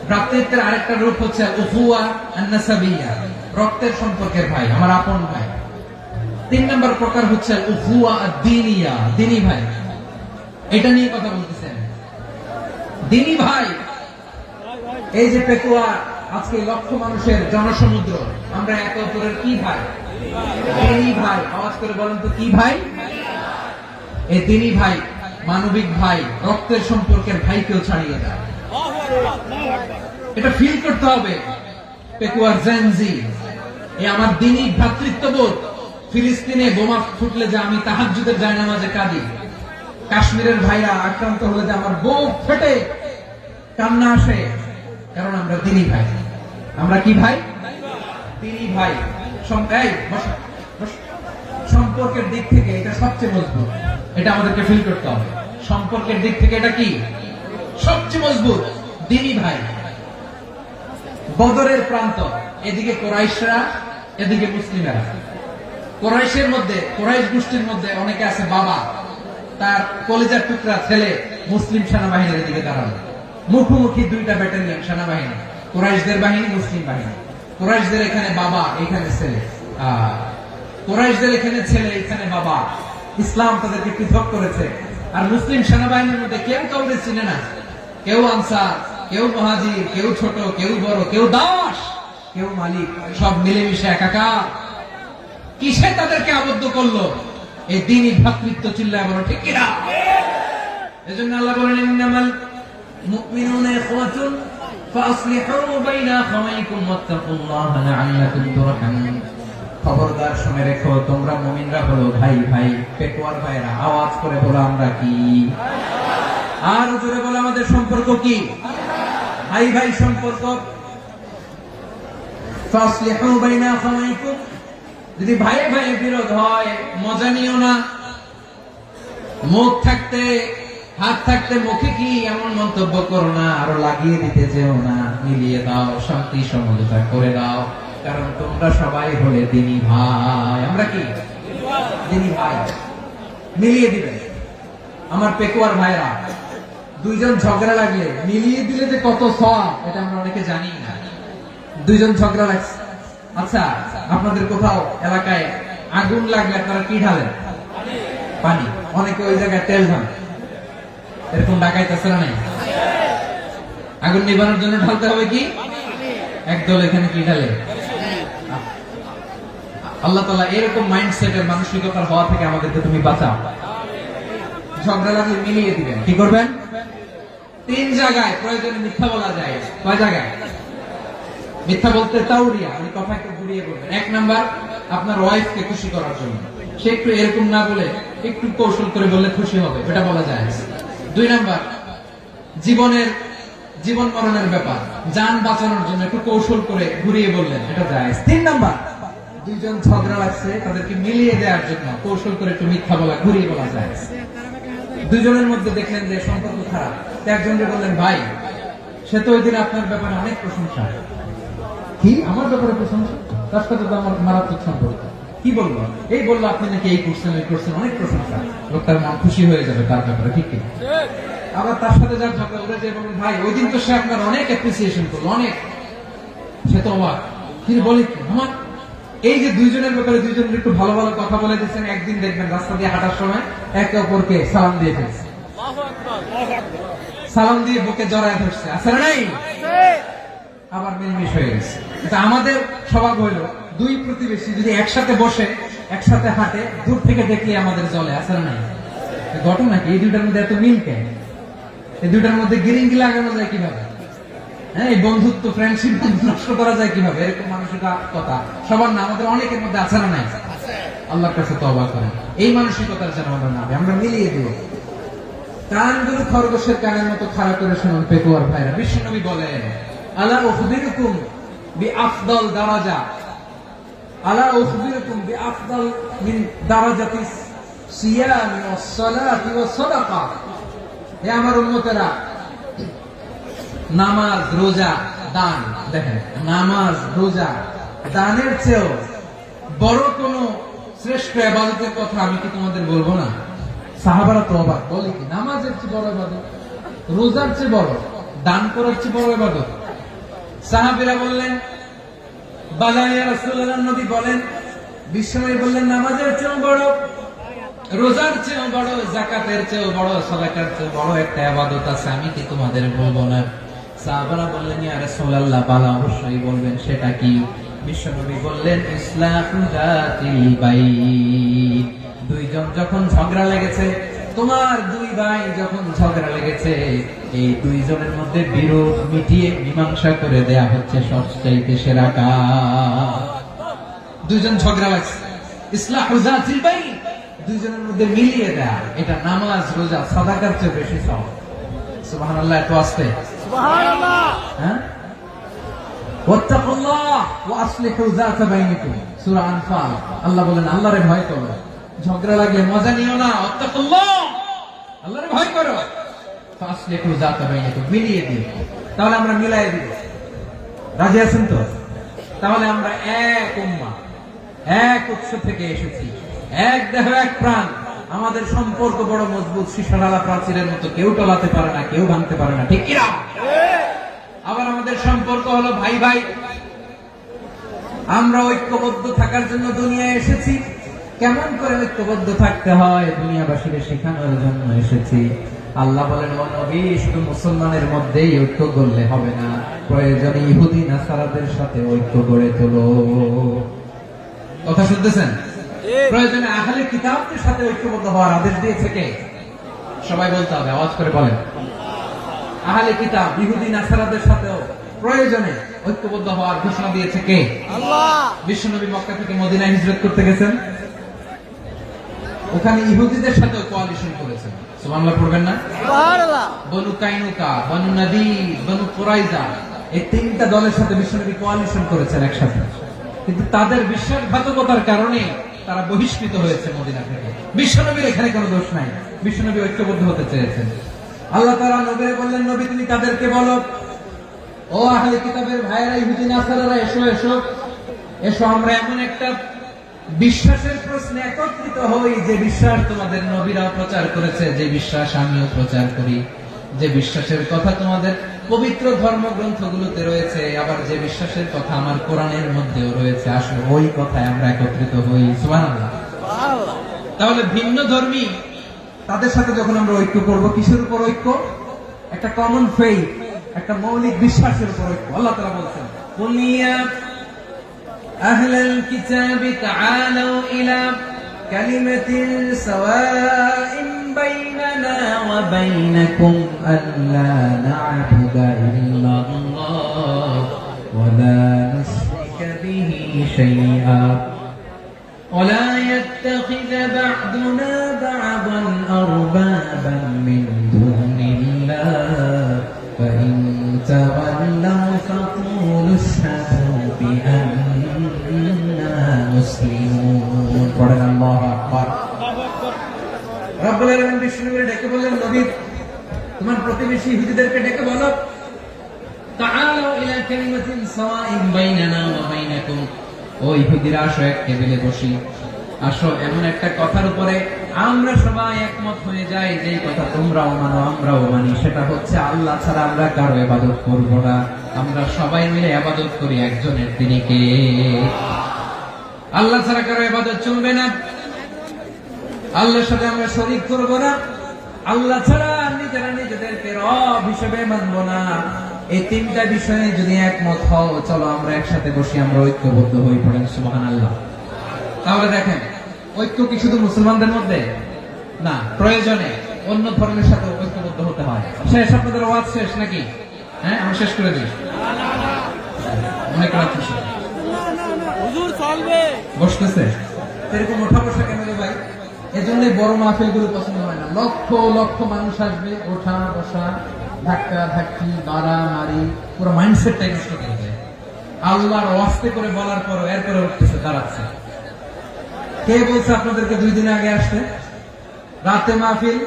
ভ্রাতৃত্বের আরেকটা রূপ হচ্ছে আল উখুয়া আন নাসাবিয়া, রক্তের সম্পর্কের ভাই, আমার আপন ভাই। 3 নম্বর প্রকার হচ্ছে আল উখুয়া আদ-দীনিয়া, দ্বীনি ভাই। এটা নিয়ে কথা বলতেছেন, দ্বীনি ভাই। এই যে পেকুয়া, আজকে লক্ষ মানুষের জনসমুদ্র, আমরা একে অপরের কি ভাই? দ্বীনি ভাই। আওয়াজ করে বলেন তো কি ভাই? এই দ্বীনি ভাই, মানবিক ভাই, রক্তের সম্পর্কের ভাইকেও ছাড়িয়ে দেয়। এটা ফিল করতে হবে। পেকুয়ার জেনজি, এই আমার দ্বীনি ভ্রাতৃত্ববোধ। ফিলিস্তিনে বোমা ফুটলে যে আমি তাহাজ্জুদের জায়নামাজে কাঁদি, কাশ্মীরের ভাইরা আক্রান্ত হলে যে আমার বুক ফেটে কান্না আসে, কারণ আমরা দ্বীনি ভাই। আমরা কি ভাই? দ্বীনি ভাই। সম্পর্কের দিক থেকে এটা সবচেয়ে মজবুত। এটা আমাদেরকে ফিল করতে হবে। সম্পর্কের দিক থেকে এটা কি সবচেয়ে মজবুত? দ্বীনি ভাই। বদরের প্রান্ত, এদিকে কোরাইশরা, এদিকে মুসলিমেরা। কোরাইশের মধ্যে, কোরাইশ গোষ্ঠীর মধ্যে অনেকে আছে বাবা, তার কলিজার টুকরা ছেলে মুসলিম সেনাবাহিনীর দিকে দাঁড়ানো। মুখোমুখি দুইটা ব্যাটালিয়ন সেনাবাহিনী, কোরাইশদের বাহিনী, মুসলিম বাহিনী। কোরাইশদের এখানে বাবা, এখানে ছেলে। কোরাইশদের এখানে ছেলে, এখানে বাবা। ইসলাম তাদেরকে পৃথক করেছে। আর মুসলিম সেনাবাহিনীর মধ্যে কেউ কাউকে চিনে না। কেউ আনসার, কেউ মুহাজির, কেউ ছোট, কেউ বড়, কেউ দাস, কেউ মালিক, সব মিলেমিশে একাকার। কিসে তাদেরকে আবদ্ধ করলো? এই দ্বীনি ভ্রাতৃত্ব। চিল্লায় বলো ঠিক কিনা? এজন্য আল্লাহ বলেন, ইন্নামাল মুমিনুনা ইখওয়াতুন ফাসলিহু বাইনা আখাওয়াইকুম ওয়াত্তাকুল্লাহা লাআল্লাকুম তুরহামুন। খবরদার শুনে রেখো, তোমরা মুমিনরা হলো ভাই ভাই। পেকুয়ার ভাইরা আওয়াজ করে বলো আমরা কি? আর জোরে বলো আমাদের সম্পর্ক কি? ভাই ভাই সম্পর্ক। ফাসলিহু বাইনা আখাওয়াইকুম, যদি ভাই ভাই বিরোধ হয় মজা নিও না। মুখ থাকতে, হাত থাকতে মুখে কি এমন মন্তব্য করো না, আরো লাগিয়ে দিতে যেও না। মিলিয়ে দাও, শান্তি সমঝোতা করে দাও, কারণ তোমরা সবাই হলে দ্বীনি ভাই। আমরা কি দ্বীনি ভাই? মিলিয়ে দিবে। আমার পেকুয়ার ভাইরা, দুইজন ঝগড়া লাগলে মিলিয়ে দিলে যে কত সওয়াব, এটা আমরা অনেকে জানি না। দুইজন ঝগড়া লাগছে, আচ্ছা আপনাদের কোথাও এলাকায় আগুন লাগলে আপনারা কি ঢালেন? পানি। অনেকে ওই জায়গায় তেল ঢালেন। এরকম ডাকাইতেছে না? নাই? আগুন নিবানোর জন্য ঢালতে হবে কি? একদল এখানে কি ঢালে? আল্লাহ তাআলা এরকম মাইন্ডসেটের, মানসিকতার হওয়া থেকে আমাদেরকে তুমি বাঁচাও। ঝগড়া লাগলে মিলিয়ে দিবেন। কি করবেন? 3 জায়গায় প্রয়োজনে মিথ্যা বলা যায়। কয় জায়গায় মিথ্যা বলতে? তাওরিয়া, ওই কথাকে ঘুরিয়ে বলবেন। 1 নাম্বার, আপনার ওয়াইফকে খুশি করার জন্য। সে একটু এরকম না বলে একটু কৌশল করে বললে খুশি হবে, এটা বলা যায়। 2 নাম্বার, জীবন মরণের ব্যাপার, জান বাঁচানোর জন্য একটু কৌশল করে ঘুরিয়ে বললেন, এটা যায়। 3 নাম্বার, দুইজন ঝগড়া লাগছে, তাদেরকে মিলিয়ে দেওয়ার জন্য কৌশল করে একটু মিথ্যা বলা, ঘুরিয়ে বলা যায়। দুজনের মধ্যে দেখলেন যে সম্পর্ক খারাপ, একজনকে বললেন ভাই, সে তো ওই দিন আপনার ব্যাপারে অনেক প্রশংসা। কি আমার ব্যাপারে প্রশংসা? তার সাথে তো আমার মারাত্মক সম্পর্ক। কি বলবো? এই বললো আপনি নাকি এই করছেন, ওই করছেন, অনেক প্রশংসা। লোকটার মন খুশি হয়ে যাবে তার ব্যাপারে, ঠিক কিনা? আবার তার সাথে যার ঝগড়া উড়ে যায়, বলুন ভাই ওই দিন তো সে আপনার অনেক অ্যাপ্রিসিয়েশন করলো, অনেক। সে তো অবাক, তিনি বলে কি আমার এই যে দুইজনের ব্যাপারে দুইজনের একটু ভালো ভালো কথা বলে দিচ্ছেন, একদিন দেখবেন রাস্তা দিয়ে হাঁটার সময় একে অপরকে সালাম দিয়ে ফেলছে, সালাম দিয়ে বুকে জড়ায় ধরছে, আছে না নাই? আবার মিলমিশ হয়ে গেছে। এটা আমাদের স্বভাব হইলো, দুই প্রতিবেশী যদি একসাথে বসে একসাথে হাঁটে, দূর থেকে দেখলে আমাদের জলে, আছে না নাই? ঘটনা কি? এই দুইটার মধ্যে এত মিল কেন? এই দুইটার মধ্যে গিরিঙ্গি লাগানো যায় কিভাবে? হ্যাঁ, এই বন্ধুত্ব, ফ্রেন্ডশিপ নষ্ট করা যায় কিভাবে? এরকম মানসিকতা সবার না, আমাদের অনেকের মধ্যে আছে না নাই? আল্লাহর কাছে তওবা করেন, এই মানসিকতার যেন আমরা না, আমরা মিলিয়ে দিব। কানগুলো খরগোশের কানের মতো খাড়া করে শুনুন পেকুয়ার ভাইরা। বিশ্বনবী বলেন, আলা উখবিরুকুম বিআফদাল দারাজা, আলা উখবিরুকুম বিআফদাল মিন দারাজাতিস সিয়াম ওয়াস সালাতি ওয়াস সাদাকা। হে আমার উম্মতেরা, নামাজ, রোজা, দান, দেখেন নামাজ, রোজা, দানের চেয়েও বড় কোন শ্রেষ্ঠ ইবাদতের কথা আমি কি তোমাদের বলবো না? সাহাবারা তো অবাক, বলে কি নামাজের চেয়ে বড় ইবাদত, রোজার চেয়ে বড়, দান করার চেয়ে বড় ইবাদত? সাহাবীরা বললেন, বালা ইয়া রাসূলুল্লাহ। নবী বলেন, বিশ্বনবী বললেন, নামাজের চেয়েও বড়, রোজার চেয়েও বড়, যাকাতের চেয়েও বড়, সাদাকার চেয়েও বড় একটা ইবাদত আছে, আমি কি তোমাদের বলবো না? সাহাবারা বললেন, ইয়া রাসূলুল্লাহ, বালা, অবশ্যই বলবেন, সেটা কি? বিশ্বনবী বললেন, ইসলাহু যাতিল বাইন। দুইজন যখন ঝগড়া লেগেছে, তোমার দুই ভাই যখন ঝগড়া লেগেছে, এই দুইজনের মধ্যে বিরোধ মিটিয়ে মীমাংসা করে দেয়া হচ্ছে সবচাইতে সেরা কাজ। দুইজন ঝগড়া লাগছে, ইসলাহু যাতিল বাইন, দুইজনের মধ্যে মিলিয়ে দেয়া, এটা নামাজ, রোজা, সাদাকার চেয়ে বেশি সওয়াব। সুবহানাল্লাহ, এত আসতে
সুবহানাল্লাহ।
হ্যাঁ, ওয়াত্তাকুল্লাহ ওয়া আসলিহু যাতা বাইনিকুম, সূরা আনফাল। আল্লাহ বলেন, আল্লাহরে ভয় করো, ঝগড়া লাগলে মজা নিও না, ওয়াত্তাকুল্লাহ, আল্লাহরে ভয় করো, ফাসলিহু যাতা বাইনিকুম, মিলিয়ে দিও। তাহলে আমরা মিলাই দিব, রাজি আছেন তো? তাহলে আমরা এক উম্মাহ, এক উৎস থেকে এসেছি, এক দেহ, এক প্রাণ। আমাদের সম্পর্ক বড় মজবুত, সীসাডালা প্রাচীরের মতো, কেউ টলাতে পারে না, কেউ ভাঙতে পারে না, ঠিক কিনা? আবার আমাদের সম্পর্ক হলো ভাই ভাই। আমরা ঐক্যবদ্ধ থাকার জন্য দুনিয়ায় এসেছি। কেমন করে ঐক্যবদ্ধ থাকতে হয় দুনিয়াবাসীকে শেখানোর জন্য এসেছি। আল্লাহ বলেন, ও নবী, শুধু মুসলমানের মধ্যেই ঐক্য করলে হবে না, প্রয়োজনে ইহুদি নাসারাদের সাথে ঐক্য গড়ে তোলো। কথা শুনতেছেন? প্রয়োজনে আহলে কিতাবদের সাথে ঐক্যবদ্ধ হওয়ার আদেশ দিয়েছে কে? সবাই বলতে হবে, আওয়াজ করে বলেন। আহলে কিতাব, ইহুদি নাসারাদের সাথেও প্রয়োজনে ঐক্যবদ্ধ হওয়ার ঘোষণা দিয়েছে কে?
আল্লাহ।
বিশ্বনবী মক্কা থেকে মদিনায় হিজরত করতে গেছেন, ওখানে ইহুদিদের সাথেও কোয়ালিশন করেছেন। সুবহানাল্লাহ পড়বেন না?
সুবহানাল্লাহ।
বনু কাইনুকা, বনু নাদির, বনু কুরাইজা, এই তিনটা দলের সাথে বিশ্বনবী কোয়ালিশন করেছেন একসাথে। কিন্তু তাদের বিশ্বাসঘাতকতার কারণে তারা বহিষ্কৃত হয়েছে মদিনা থেকে। বিশ্বনবীর এখানে কোনো দোষ নাই, বিশ্বনবী ঐক্যবদ্ধ হতে চেয়েছেন। আল্লাহ তাআলা নবীকে বললেন, নবী তুমি তাদেরকে বলো, ও আহলে কিতাবের ভাইয়েরা, ইহুদি নাসারারা, এসো এসো এসো, আমরা এমন একটা বিশ্বাসের প্রশ্নে একত্রিত হই, যে বিশ্বাস তোমাদের নবীরাও প্রচার করেছে, যে বিশ্বাস আমিও প্রচার করি, যে বিশ্বাসের কথা তোমাদের পবিত্র ধর্মগ্রন্থগুলোতে রয়েছে, আবার যে বিশ্বাসের কথা আমার কোরআনের মধ্যেও রয়েছে, আসলে ওই কথায় আমরা একত্রিত হই। সুবহানাল্লাহ।
সুবহানাল্লাহ।
তাহলে ভিন্ন ধর্মী তাদের সাথে যখন আমরা ঐক্য করব, কিসের উপর ঐক্য? একটা কমন ফেইথ, একটা মৌলিক বিশ্বাসের উপর ঐক্য। আল্লাহ তাআলা বলেছেন, কুল ইয়া আহলাল কিতাবি তাআলু ইলা কালিমাতিন সাওয়াইন বাইনানা ওয়া বাইনাকুম আল্লা না'বুদা ইল্লাল্লাহ ওয়া লা নুশরিকা বিহি শাইআ ولا يتخذ بعضنا بعضا أربابا من دون الله فإن تولوا فقولوا اشهدوا بأننا مسلمون. পড়েন আল্লাহু আকবার। রব্বুল আলামিন বিষ্ণুকে ডেকে বললেন, নবী তোমার প্রতিবেশী ইহুদিদেরকে ডেকে বলো, তাআলু ইলা কালিমাতিন সাওয়াইন বাইনানা ওয়া বাইনাকুম, ও ইহুদিরা, আসো এক টেবিলে বসি, আসো এমন একটা কথার উপরে আমরা সবাই একমত হয়ে যাই, যে কথা তোমরাও মানো আমরাও মানি, সেটা হচ্ছে আল্লাহ ছাড়া আমরা কারো ইবাদত করব না, আমরা সবাই মিলে ইবাদত করি একজনের, তিনি কে? আল্লাহ ছাড়া কারো ইবাদত চলবে না, আল্লাহর সাথে আমরা শরীক করব না, আল্লাহ ছাড়া নিজেরা নিজেদেরকে রব হিসেবে মানব না। এই তিনটা বিষয়ে যদি একমত হও, চলো আমরা একসাথে বসি, আমরা ঐক্যবদ্ধ হয়ে পড়েন। সুবহানাল্লাহ। তাহলে দেখেন, ঐক্য কি শুধু মুসলমানদের মধ্যে না, প্রয়োজনে অন্য ধর্মের সাথে ঐক্যবদ্ধ হতে হয়। শেষ, আপনাদের ওয়াজ শেষ নাকি? হ্যাঁ, আমি শেষ করে দিই, অনেক রাত হয়েছে।
হুজুর চলবে,
বসতেছে এরকম ওঠা বসা কেন রে ভাই? এজন্য বড় মাহফিল গুলো পছন্দ হয় না। লক্ষ লক্ষ মানুষ আসবে, ওঠা বসা, ধাক্কা ধাক্কি, মারামারি, পুরো মাইন্ডসেটটাই নষ্ট করে দেয়। আল্লাহর ওয়াস্তে করে বলার পর এরপরে উঠতেছে, দাঁড়াচ্ছে। কে বলছে আপনাদেরকে 2 দিন আগে আসতে? রাতে মাহফিল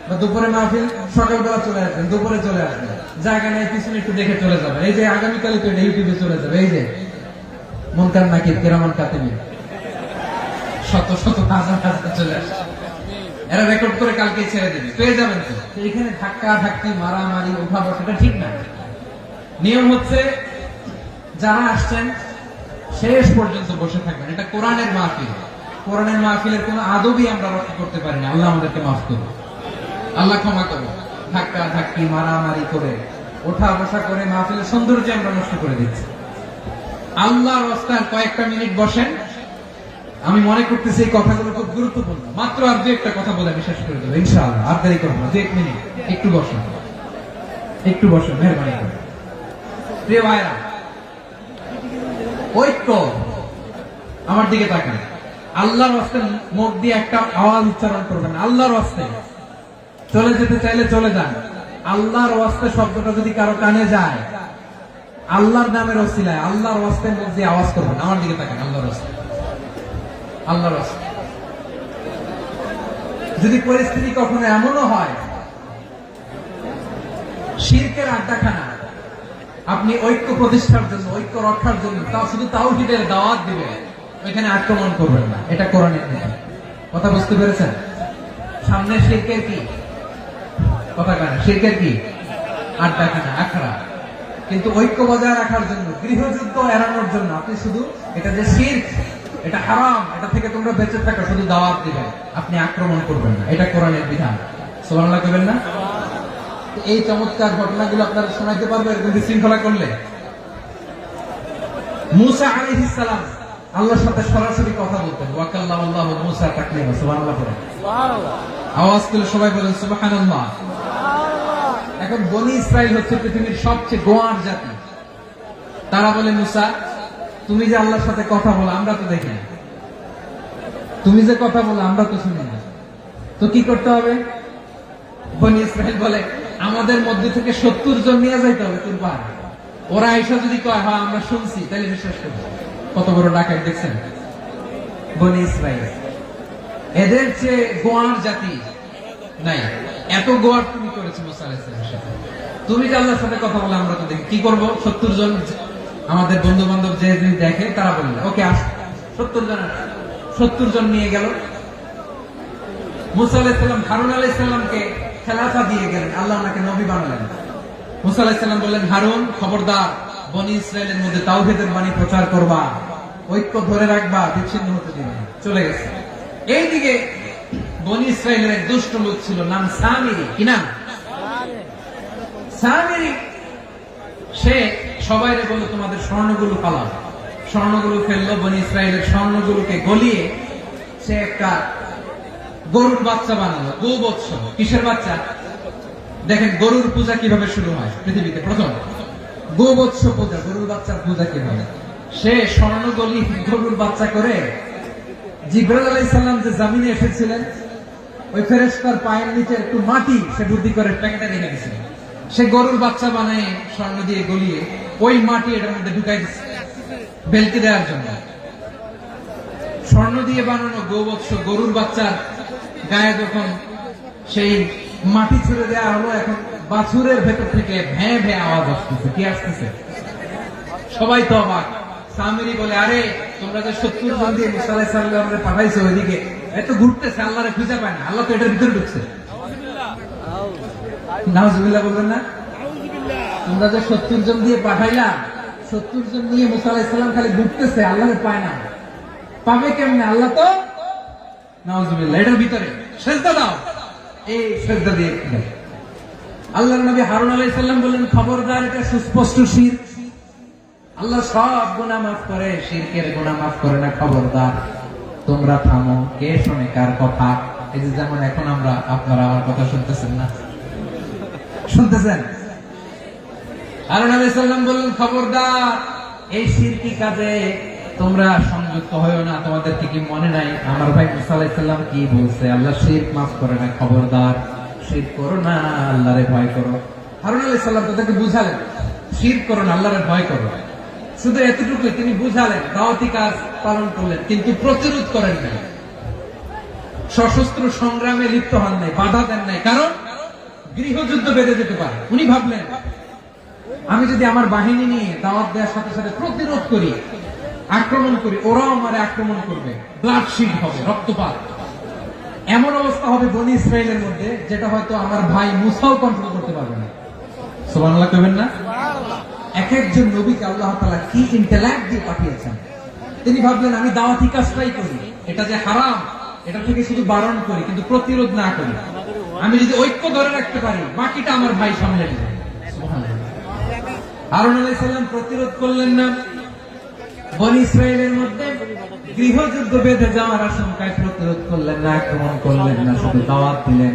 বা দুপুরে মাহফিল, সকালবেলা চলে আসবেন, দুপুরে চলে আসবেন, জায়গা নাই পিছনে একটু দেখে চলে যাবে। এই যে আগামীকালে তো ইউটিউবে চলে যাবে, এই যে মুনকার নাকির কিরামান কাতিবিন শত শত হাজার হাজার চলে আসছে, এরা রেকর্ড করে কালকে ছেড়ে দেবে, পেয়ে যাবেন তো। এখানে ধাক্কা ধাক্কি, মারামারি, উঠা বসাটা ঠিক না। নিয়ম হচ্ছে যারা আসছেন শেষ পর্যন্ত বসে থাকবেন। এটা কোরআনের মাহফিল। কোরআনের মাহফিলের কোন আদবই আমরা রক্ষা করতে পারি না। আল্লাহ আমাদেরকে মাফ করুন, আল্লাহ ক্ষমা করুন। ধাক্কা ধাক্কি, মারামারি করে, ওঠা বসা করে মাহফিলের সৌন্দর্য আমরা নষ্ট করে দিচ্ছি। আল্লাহর রাস্তায় কয়েকটা মিনিট বসেন। আমি মনে করতেছি এই কথাগুলো খুব গুরুত্বপূর্ণ। মাত্র আর 2-1টা কথা বলে আমি শেষ করে দেবো ইনশাআল্লাহ। আর দেরি করবো না, 2-1 মিনিট একটু বসেন, একটু বসেন, মেহরবানি করে। প্রিয় ভাইরা, ঐক্য, আমার দিকে তাকান। আল্লাহর রাস্তায় মুখ দিয়ে একটা আওয়াজ উচ্চারণ করবেন, আল্লাহর রাস্তায়। চলে যেতে চাইলে চলে যান। আল্লাহর রাস্তায় শব্দটা যদি কারো কানে যায়, আল্লাহর নামের ওসিলায় আল্লাহর রাস্তায় মুখ দিয়ে আওয়াজ করবেন। আমার দিকে তাকান, আল্লাহর রাস্তায়, আল্লাহর রাস্তায়। যদি পরিস্থিতি কখনো এমনও হয় শিরকের আড্ডাখানা, আপনি ঐক্য প্রতিষ্ঠার জন্য, ঐক্য রক্ষার জন্য শুধু তাওহীদের দাওয়াত দিবেন, ওইখানে আক্রমণ করবেন না। এটা কোরআনের নীতি। কথা বুঝতে পেরেছেন? সামনে শিরকের কি কথা কানে, শিরকের কি আড্ডাখানা, আখড়া। কিন্তু ঐক্য বজায় রাখার জন্য, গৃহযুদ্ধ এড়ানোর জন্য আপনি শুধু এটা যে শিরক, এটা হারাম, এটা থেকে তোমরা বেঁচে থাকো, শুধু দাওয়াত দিবেন, আপনি আক্রমণ করবেন না। এটা কোরআনের বিধান। সুবহানাল্লাহ করবেন না? এই চমৎকার ঘটনাগুলো আপনারা শোনাইতে পারবেন এরকম বিশৃঙ্খলা করলে। মূসা আলাইহিস সালাম আল্লাহর সাথে সরাসরি কথা বলতেন। ওয়া কাল্লামাল্লাহু মূসা তাকলিমা। সুবহানাল্লাহ পড়েন, আওয়াজ তুলে সবাই বলেন সুবহানাল্লাহ। এখন বনি ইসরাইল হচ্ছে পৃথিবীর সবচেয়ে গোয়ার জাতি। তারা বলে, মূসা তুমি যে আল্লাহর সাথে কথা বলো আমরা তো দেখি না, তুমি যে কথা বলো আমরা তো শুনি না, তো কি করতে হবে? বনি ইসরাইল বলে, আমাদের মধ্যে থেকে 70 জন নিয়ে যাইতে হবে তোর পাহাড়ে। ওরা এসে যদি কয় হ্যাঁ আমরা শুনছি, তাহলে বিশ্বাস করবো। কত বড় ডাকাত দেখছেন বনি ইসরাইল। এদের চেয়ে গোয়ার জাতি নাই। এত গোয়ার তুমি করেছো মুসা আলাইহিস সালামের সাথে। তুমি যে আল্লাহর সাথে কথা বলে আমরা তো দেখি, কি করবো? 70 জন আমাদের বন্ধু বান্ধব যে দেখে তারা বললো ওকে আস, 70 জন নিয়ে গেল। মুসা আলাইহিস সালাম হারুন আলাইহিস সালামকে খেলাফা দিয়ে গেলেন, আল্লাহ ওনাকে নবী বানালেন। মুসা আলাইহিস সালাম বললেন, হারুন খবরদার, বনি ইসরায়েলের মধ্যে তাওহীদের বাণী প্রচার করবা, ঐক্য ধরে রাখবা, বিচ্ছিন্ন হতে দিবে না। চলে গেছে। এইদিকে বনি ইসরায়েলের এক দুষ্ট লোক ছিল, নাম সামিরি। কি নাম? সামিরি। সে সবাইরে বলল তোমাদের স্বর্ণগুলো পালাও। স্বর্ণগুলো ফেললো, বনি ইসরায়েলের স্বর্ণগুলোকে গলিয়ে সে একটা গরুর বাচ্চা বানালো। গোবৎস। কিসের বাচ্চা? দেখেন গরুর পূজা কিভাবে শুরু হয় পৃথিবীতে প্রথম। গোবৎস পূজা, গরুর বাচ্চার পূজা কিভাবে? সে স্বর্ণগলি গরুর বাচ্চা করে জিবরাইল আলাইহিস সালাম যে জমিনে এসেছিলেন, ওই ফেরেশতার পায়ের নিচে একটু মাটি সে বুদ্ধি করে প্যাকেটে রেখে দিয়েছিল। সে গরুর বাচ্চা বানায় স্বর্ণ দিয়ে গলিয়ে ওই মাটি এটার মধ্যে ঢুকাই দিচ্ছে বেলকি দেওয়ার জন্য। স্বর্ণ দিয়ে বানানো গোবৎস গরুর বাচ্চার গায়ে যখন সেই মাটি ছুড়ে দেওয়া হলো, এখন বাছুরের ভেতর থেকে ভ্যাঁ ভ্যাঁ আওয়াজ আসতেছে। কি আসতেছে? সবাই তো অবাক। সামিরি বলে, আরে তোমরা যে 70 জন দিয়ে মুসা আলাইহিস সালামকে পাঠাইছো ওইদিকে, এত ঘুরতেছে, আল্লাহরে খুঁজে পায় না, আল্লাহ তো এটার ভিতরে ঢুকছে। নাউজুবিল্লাহ বলবেন না? তোমরা যে 70 জন দিয়ে পাঠাইলা, 70 জন নিয়ে মুসা আলাইহিস সালাম খালি ঘুরতেছে, আল্লাহরে পায় না। পাবে কেমনে? আল্লাহ তো নাউজুবিল্লাহ এটার ভিতরে। সেজদা দাও। এই সেজদা দিয়ে আল্লাহর নবী হারুন আলাইহিস সালাম বললেন, খবরদার, এটা সুস্পষ্ট শিরক। আল্লাহ সব গুনাহ মাফ করে, শিরকের গুনাহ মাফ করে না। খবরদার, তোমরা থামো। কে শোনে কার কথা? এই যে যেমন এখন আপনারা আমার কথা শুনতেছেন না? শুনতেছেন? হারুন আলাইহিস সালাম বললেন, খবরদার, এই শিরকি কাজে তোমরা সংযুক্ত হয়েও না, তোমাদেরকে কি মনে নাই আমার ভাই মুসা আলাইহিস সালাম কি বলছে? আল্লাহ শিরক মাফ করে না, খবরদার শিরক করো না, আল্লাহরে ভয় করো। হারুন আলাইহিস সালাম তাদেরকে বুঝালেন শিরক করো না, আল্লাহরে ভয় করো। শুধু এতটুকুই তিনি বুঝালেন, দাওয়াতি কাজ পালন করলেন, কিন্তু প্রতিরোধ করেন নাই, সশস্ত্র সংগ্রামে লিপ্ত হন নাই, বাধা দেন নাই, কারণ গৃহযুদ্ধ বেঁধে যেতে পারে। উনি ভাবলেন আমি যদি আমার বাহিনী নিয়ে দাওয়াত দেওয়ার সাথে সাথে প্রতিরোধ করি, আক্রমণ করি, ওরাও আমারে আক্রমণ করবে, ব্লাডশিড হবে, রক্তপাত, এমন অবস্থা হবে বনি ইসরায়েলের মধ্যে যেটা হয়তো আমার ভাই মুসাও কন্ট্রোল করতে পারবে না। সুবহানাল্লাহ কইবেন না? এক একজন নবীকে আল্লাহ তাআলা কি ইন্টেলেক্ট দিয়ে পাঠিয়েছেন। তিনি ভাবলেন আমি দাওয়াতি কাজটাই করি, এটা যে হারাম এটা থেকে শুধু বারণ করি, কিন্তু প্রতিরোধ না করি। আমি যদি ঐক্য ধরে রাখতে পারি, বাকিটা আমার ভাই সামলে নেবে। সুবহানাল্লাহ। হারুন আলাইহিস সালাম প্রতিরোধ করলেন না, বনি ইসরায়েলের মধ্যে গৃহযুদ্ধ বেঁধে যাওয়ার আশঙ্কায় প্রতিরোধ করলেন না, আক্রমণ করলেন না, শুধু দাওয়াত দিলেন।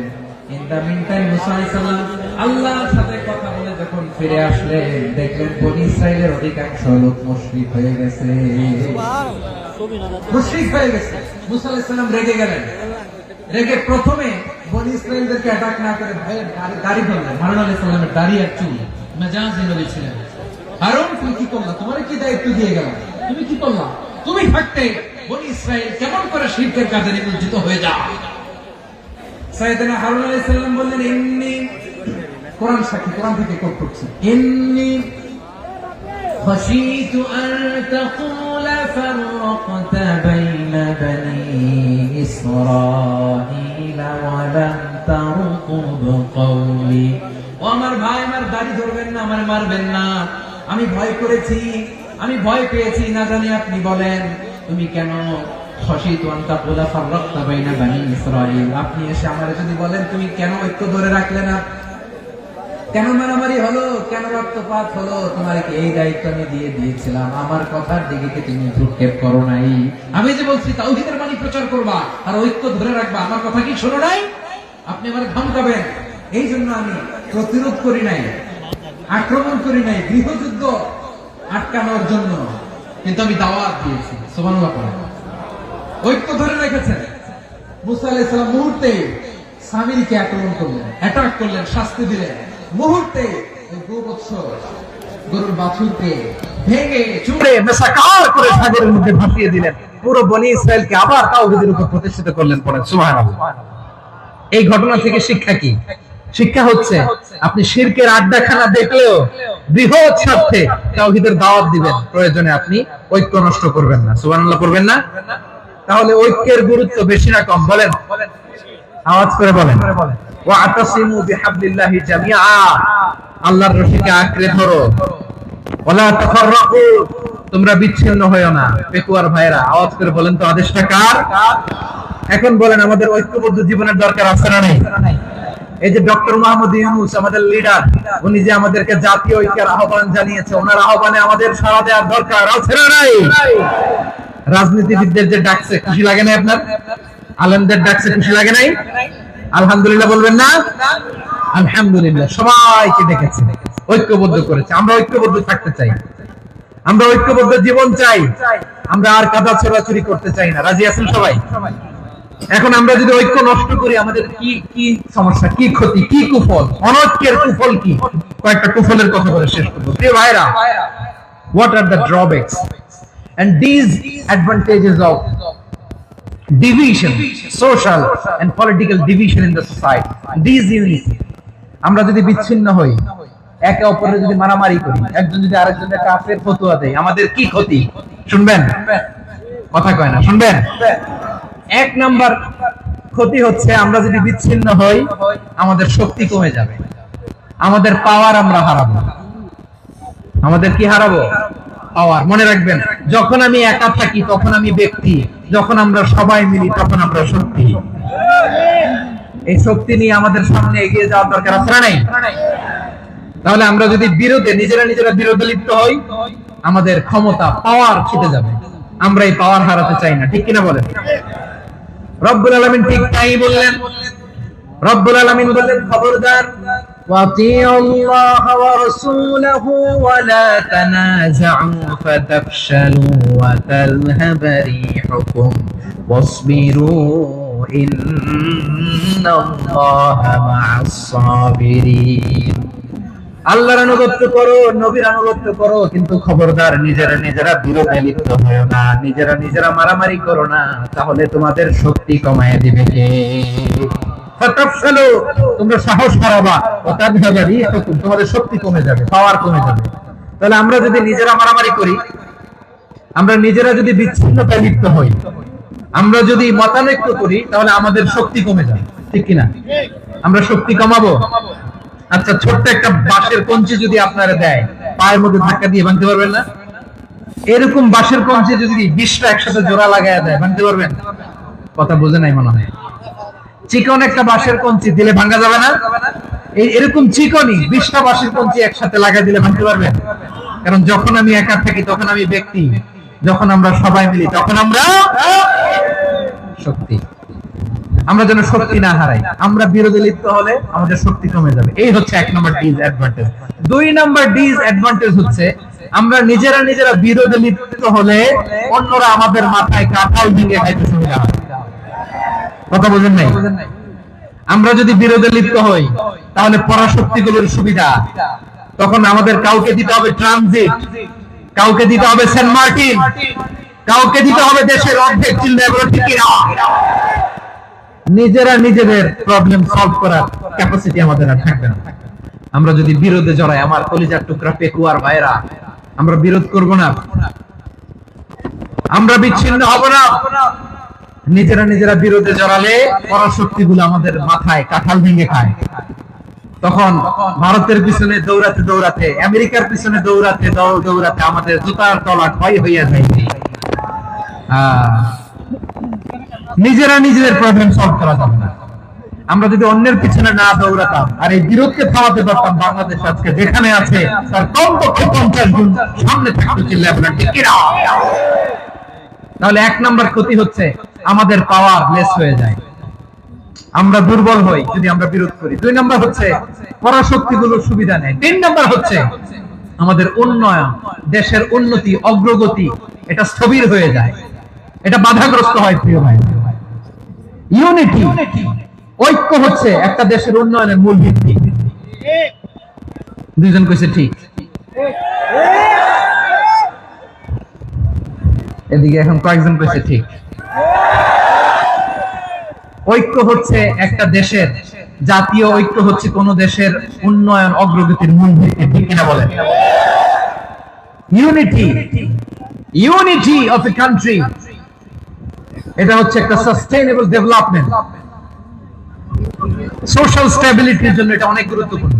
ইন দা মিন টাইম মুসা আলাইহিস সালাম আল্লাহর সাথে কথা বলে যখন ফিরে আসলেন, দেখলেন বনি ইসরায়েলের অধিকাংশ লোক মুশরিক হয়ে গেছে। মুশরিক হয়ে গেছে। মুসা আলাইহিস সালাম রেগে গেলেন। রেগে প্রথমে বনি ইসরায়েলদেরকে অ্যাটাক না করে ভয়ে দাড়ি ধরলেন। হারুন আলাইহিস সালামের দাড়ি আর চুল মেজাজে নবী ছিলেন। হারুন তুমি কি করলা? তোমার কি দায়িত্ব দিয়ে গেলাম, তুমি কি করলা? তুমি থাকতে বনি ইসরায়েল কেমন করে শিরকের কাজে নিমজ্জিত হয়ে যায়? সাইয়েদনা হারুন আলাইহিস সালাম বললেন ইন্নী, কোরআন সাক্ষী, কোরআন থেকে কোট করছি, ইন্নী খাশীতু আন তাকুলা ফাররাকতা বাইনা বনি ইসরাঈল ওয়া লাম তারকুব কওলি। ও আমার ভাই, আমার দাড়ি ধরবেন না, আমার মারবেন না, আমি ভয় করেছি, আমি ভয় পেয়েছি, না জানি আপনি বলেন তুমি কেন খাশীতু আন তাকুলা ফাররাকতা বাইনা বনি ইসরাঈল, আপনি এসে আমারে যদি বলেন তুমি কেন ঐক্য ধরে রাখলে না, কেন মারামারি হলো, কেন রক্তপাত হলো, তোমার কি এই দায়িত্ব আমি দিয়ে দিয়েছিলাম? আমার কথার দিকে কি তুমি ভ্রুক্ষেপ করো নাই? আমি যে বলছি তাওহীদের বাণী প্রচার করবা আর ঐক্য ধরে রাখবা, আমার কথা কি শোনো নাই? আপনি আমারে ধমকাবেন, এই জন্য আমি প্রতিরোধ করি নাই, আক্রমণ করি নাই, গৃহযুদ্ধ আটকানোর জন্য, কিন্তু আমি দাওয়াত দিয়েছি। সুবহানাল্লাহ। ঐক্য ধরে রেখেছেন। মুসা আলাইহিস সালাম মুহূর্তে সামিরীকে আক্রমণ করলেন, অ্যাটাক করলেন, শাস্তি দিলেন। মুহূর্তে ওই গোবৎস গরুর বাছুরকে ভেঙে চুড়ে মেসাকার করে সাগরের মধ্যে ভাসিয়ে দিলেন। পুরো বনি ইসরায়েলকে আবার তাওহীদের উপর প্রতিষ্ঠিত করলেন। পড়েন সুবহানাল্লাহ। এই ঘটনা থেকে শিক্ষা কি? শিক্ষা হচ্ছে আপনি শিরকের আড্ডাখানা দেখলেও বৃহৎ স্বার্থে তাওহীদের দাওয়াত দিবেন, প্রয়োজনে আপনি ঐক্য নষ্ট করবেন না। সুবহানাল্লাহ করবেন না? তাহলে ঐক্যের গুরুত্ব বেশি না কম? বলেন, আওয়াজ করে বলেন। ওয়াতাসিমু বিহাবলিল্লাহি জামিআ, আল্লাহর রশিকে আঁকড়ে ধরো। ওয়ালা তাফাররাকু, তোমরা বিচ্ছিন্ন হয়ো না। পেকুয়ার ভাইরা আওয়াজ করে বলেন তো, আদেশটা কার? এখন বলেন আমাদের ঐক্যবদ্ধ জীবনের দরকার আছে না নেই? এই যে ডক্টর মোহাম্মদ ইউনূস আমাদের লিডার, উনি যে আমাদেরকে জাতীয় ঐক্যের আহ্বান জানিয়েছে, ওনার আহ্বানে আমাদের সাড়া দেওয়ার দরকার আছে না নাই? রাজনীতিবিদদের যে ডাকছে, খুশি লাগে না আপনার? আলেমদের ডাকছে, খুশি লাগে নাই? আলহামদুলিল্লাহ বলবেন না? আলহামদুলিল্লাহ। সবাইকে ডেকেছে, ঐক্যবদ্ধ করেছে। আমরা ঐক্যবদ্ধ থাকতে চাই, আমরা ঐক্যবদ্ধ জীবন চাই, আমরা আর কাদা ছোড়াছুরি করতে চাই না। রাজি আছেন সবাই? এখন আমরা যদি ঐক্য নষ্ট করি, আমাদের কি কি সমস্যা, কি ক্ষতি, কি কুফল? অনৈক্যের কুফল কি? কয়েকটা কুফলের কথা বলে শেষ করবো। প্রিয় ভাইরা, what are the drawbacks and these advantages of division, social and political division in the society, these unity? আমরা যদি বিচ্ছিন্ন হই, একে অপরের যদি মারামারি করি, একজন যদি আরেকজনের কাফের ফতোয়া দেয়, আমাদের কি ক্ষতি? শুনবেন? কথা কয় না, শুনবেন? এক নাম্বার ক্ষতি হচ্ছে, আমরা যদি বিচ্ছিন্ন হই, আমাদের শক্তি কমে যাবে, আমাদের পাওয়ার আমরা হারাবো। আমাদের কি হারাবো? পাওয়ার। মনে রাখবেন, যখন আমি একা থাকি তখন আমি ব্যক্তি, যখন আমরা সবাই মিলি তখন আমরা শক্তি। এই শক্তি নিয়ে আমাদের সামনে এগিয়ে যাওয়ার দরকার আছে না নাই? তাহলে আমরা যদি বিরোধে নিজেরা বিরোধে লিপ্ত হই, আমাদের ক্ষমতা, পাওয়ার ছুটে যাবে। আমরা এই পাওয়ার হারাতে চাই না, ঠিক কিনা বলেন? রব্বুল আলামিন ঠিক তাই বললেন। রব্বুল আলামিন বললেন, খবরদার
وأطيعوا الله ورسوله ولا تنازعوا فتفشلوا وتذهب ريحكم واصبروا إن الله مع الصابرين আল্লাহর আনুগত্য করো, নবীর আনুগত্য করো, কিন্তু খবরদার নিজেরা বিরোধে লিপ্ত হয়ো না, নিজেরা মারামারি করো না, তাহলে তোমাদের শক্তি কমায় দিবে কে? ফাতাফসালু, তোমরা সাহস হারাবা, ওয়া তাযহাবা রিহুকুম, তোমাদের শক্তি কমে যাবে, পাওয়ার কমে যাবে। তাহলে আমরা যদি নিজেরা মারামারি করি, আমরা নিজেরা যদি বিচ্ছিন্নতায় লিপ্ত হই, আমরা যদি মতানৈক্য করি, তাহলে আমাদের শক্তি কমে যাবে, ঠিক কিনা? আমরা শক্তি কমাবো। আচ্ছা, ছোট্ট একটা বাঁশের কঞ্চি যদি আপনারা দেয়, পায়ের মধ্যে ধাক্কা দিয়ে ভাঙতে পারবেন না? এরকম বাঁশের কঞ্চি যদি 20টা একসাথে জোড়া লাগায় দেয়, ভাঙতে পারবেন? কথা বোঝে নাই মনে হয়। চিকন একটা বাঁশের কঞ্চি দিলে ভাঙা যাবে না? এরকম চিকনই 20টা বাঁশের কঞ্চি একসাথে লাগাই দিলে ভাঙতে পারবেন? কারণ যখন আমি একা থাকি তখন আমি ব্যক্তি, যখন আমরা সবাই মিলি তখন আমরা শক্তি। আমরা যেন শক্তি না হারাই। আমরা বিরোধে লিপ্ত হলে আমাদের শক্তি কমে যাবে। এই হচ্ছে 1 নম্বর ডিসঅ্যাডভান্টেজ। 2 নম্বর ডিসঅ্যাডভান্টেজ হচ্ছে আমরা নিজেরা বিরোধে লিপ্ত হলে অন্যরা আমাদের মাথায় কাঁঠাল ভেঙে খাইতে সুবিধা হয়। কথা বোঝেন নাই? আমরা যদি বিরোধে লিপ্ত হই তাহলে পরাশক্তিগুলোর সুবিধা, তখন আমাদের কাউকে দিতে হবে ট্রানজিট, কাউকে দিতে হবে সেন্ট মার্টিন, কাউকে দিতে হবে দেশের অর্ধেক চিল্লা, এগুলো ঠিক না। নিজেরা নিজেদের প্রবলেম সলভ করার ক্যাপাসিটি আমাদের আর থাকবে না। আমরা যদি বিরোধে জড়াই, আমার কলিজার টুকরা পেকুয়ার ভাইরা, আমরা বিরোধ করব না, আমরা বিচ্ছিন্ন হব না। নিজেরা বিরোধে জড়ালে পরাশক্তিগুলো আমাদের মাথায় কাঁঠাল ভেঙে খায়। তখন ভারতের পিছনে দৌড়াতে, আমেরিকার পিছনে দৌড়াতে আমাদের জুতার তলা ক্ষয় হইয়া যাইবে। নিজেরা নিজেদের প্রবলেম সলভ করা যাবে না। আমরা যদি অন্যের পিছনে না দৌড়াতাম আর এই বিরোধকে থামাতে পারতাম, বাংলাদেশ আজকে যেখানে আছে তার কমপক্ষে 50 গুণ সামনে থাকতে ছিল। তাহলে 1 নম্বর ক্ষতি হচ্ছে আমাদের পাওয়ার লেস হয়ে যায়, আমরা দুর্বল হই যদি আমরা বিরোধ করি। 2 নম্বর হচ্ছে পরাশক্তিগুলোর সুবিধা নেয়। 3 নম্বর হচ্ছে আমাদের উন্নয়ন, দেশের উন্নতি, অগ্রগতি, এটা স্থবির হয়ে যায়, এটা বাধাগ্রস্ত হয়। প্রিয় ভাই, ইউনিটি, ঐক্য হচ্ছে একটা দেশের উন্নয়নের মূল ভিত্তি। দুইজন কইছে ঠিক, এদিকে এখন কয়েকজন কইছে ঠিক। ঐক্য হচ্ছে একটা দেশের, জাতীয় ঐক্য হচ্ছে কোন দেশের উন্নয়ন, অগ্রগতির মূল ভিত্তি, ঠিক কিনা বলেন? ইউনিটি অফ এ কান্ট্রি, এটা হচ্ছে একটা সাস্টেইনেবল ডেভেলপমেন্ট, সোশ্যাল স্টেবিলিটির জন্য এটা অনেক গুরুত্বপূর্ণ।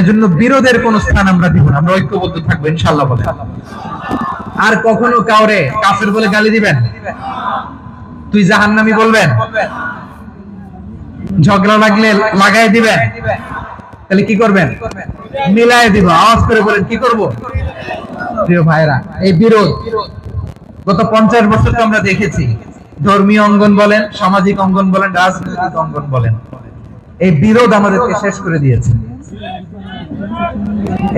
এজন্য বিরোধের কোন স্থান আমরা দিব না, আমরা ঐক্যবদ্ধ থাকবো ইনশাআল্লাহ। বলে আর কখনো কাউরে কাফের বলে গালি দিবেন, তুই জাহান্নামী বলবেন, ঝগড়া লাগলে লাগাই দিবেন, তাহলে কি করবেন? মিলাই দিব। আওয়াজ করে বলেন কি করব? প্রিয় ভাইরা, এই বিরোধ গত 50 বছর তো আমরা দেখেছি, ধর্মীয় অঙ্গন বলেন, সামাজিক অঙ্গন বলেন, রাজনৈতিক অঙ্গন বলেন, এই বিরোধ আমাদেরকে শেষ করে দিয়েছে।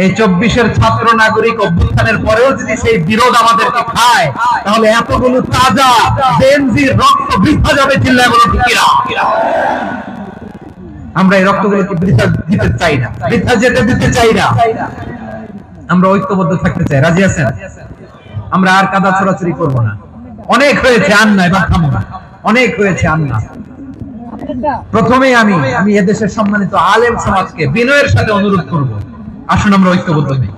এই 24-এর ছাত্র নাগরিক অভ্যুত্থানের পরেও যদি সেই বিরোধ আমাদেরকে খায়, তাহলে এতগুলো তাজা জেনজির রক্ত বৃথা যাবে, চিল্লায় বলো ঠিক কিনা? আমরা এই রক্তগুলোকে বৃথা দিতে চাই না, বৃথা যেতে দিতে চাই না। আমরা ঐক্যবদ্ধ থাকতে চাই। রাজি আছেন? আমরা আর কাদা ছড়াছড়ি করবো না। অনেক হয়েছে, আর না, এবার থামো না। অনেক হয়েছে, আর না। প্রথমে আমি এদেশের সম্মানিত আলেম সমাজকে বিনয়ের সাথে অনুরোধ করব, আসুন আমরা ঐক্যবদ্ধ হই।